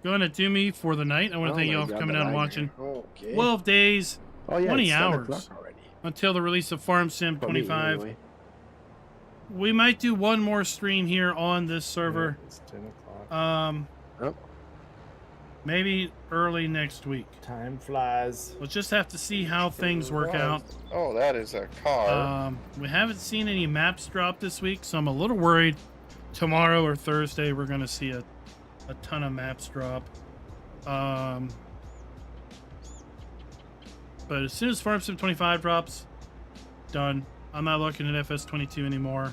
going to do me for the night. I want to Oh thank you my all for God, coming the out and lag watching. here. Okay. 12 days oh, yeah, 20 it's 7 hours. o'clock already. until the release of Farm Sim For me, 25. anyway. We might do one more stream here on this server. Yeah, it's 10 o'clock. Oh. Maybe early next week. Time flies. We'll just have to see how things work out. Oh, that is a car. We haven't seen any maps drop this week, so I'm a little worried tomorrow or Thursday we're gonna see a ton of maps drop. But as soon as Farm Sim 25 drops, done. I'm not looking at FS22 anymore.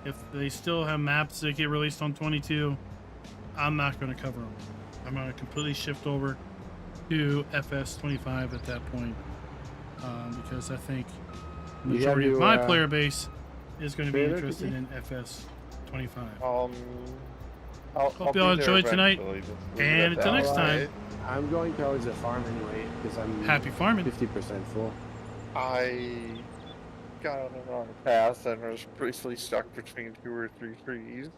If they still have maps that get released on 22, I'm not going to cover them. I'm going to completely shift over to FS25 at that point, because I think the You majority have of to, my player base is going to be trailer, interested Kiki? in FS25. I'll Hope be y'all there enjoyed tonight, eventually, just leave it and at until that. next time. Alright. I'm going towards the farm anyway because I'm Happy farming. 50% full. I got on the wrong path and was briefly stuck between 2 or 3 trees.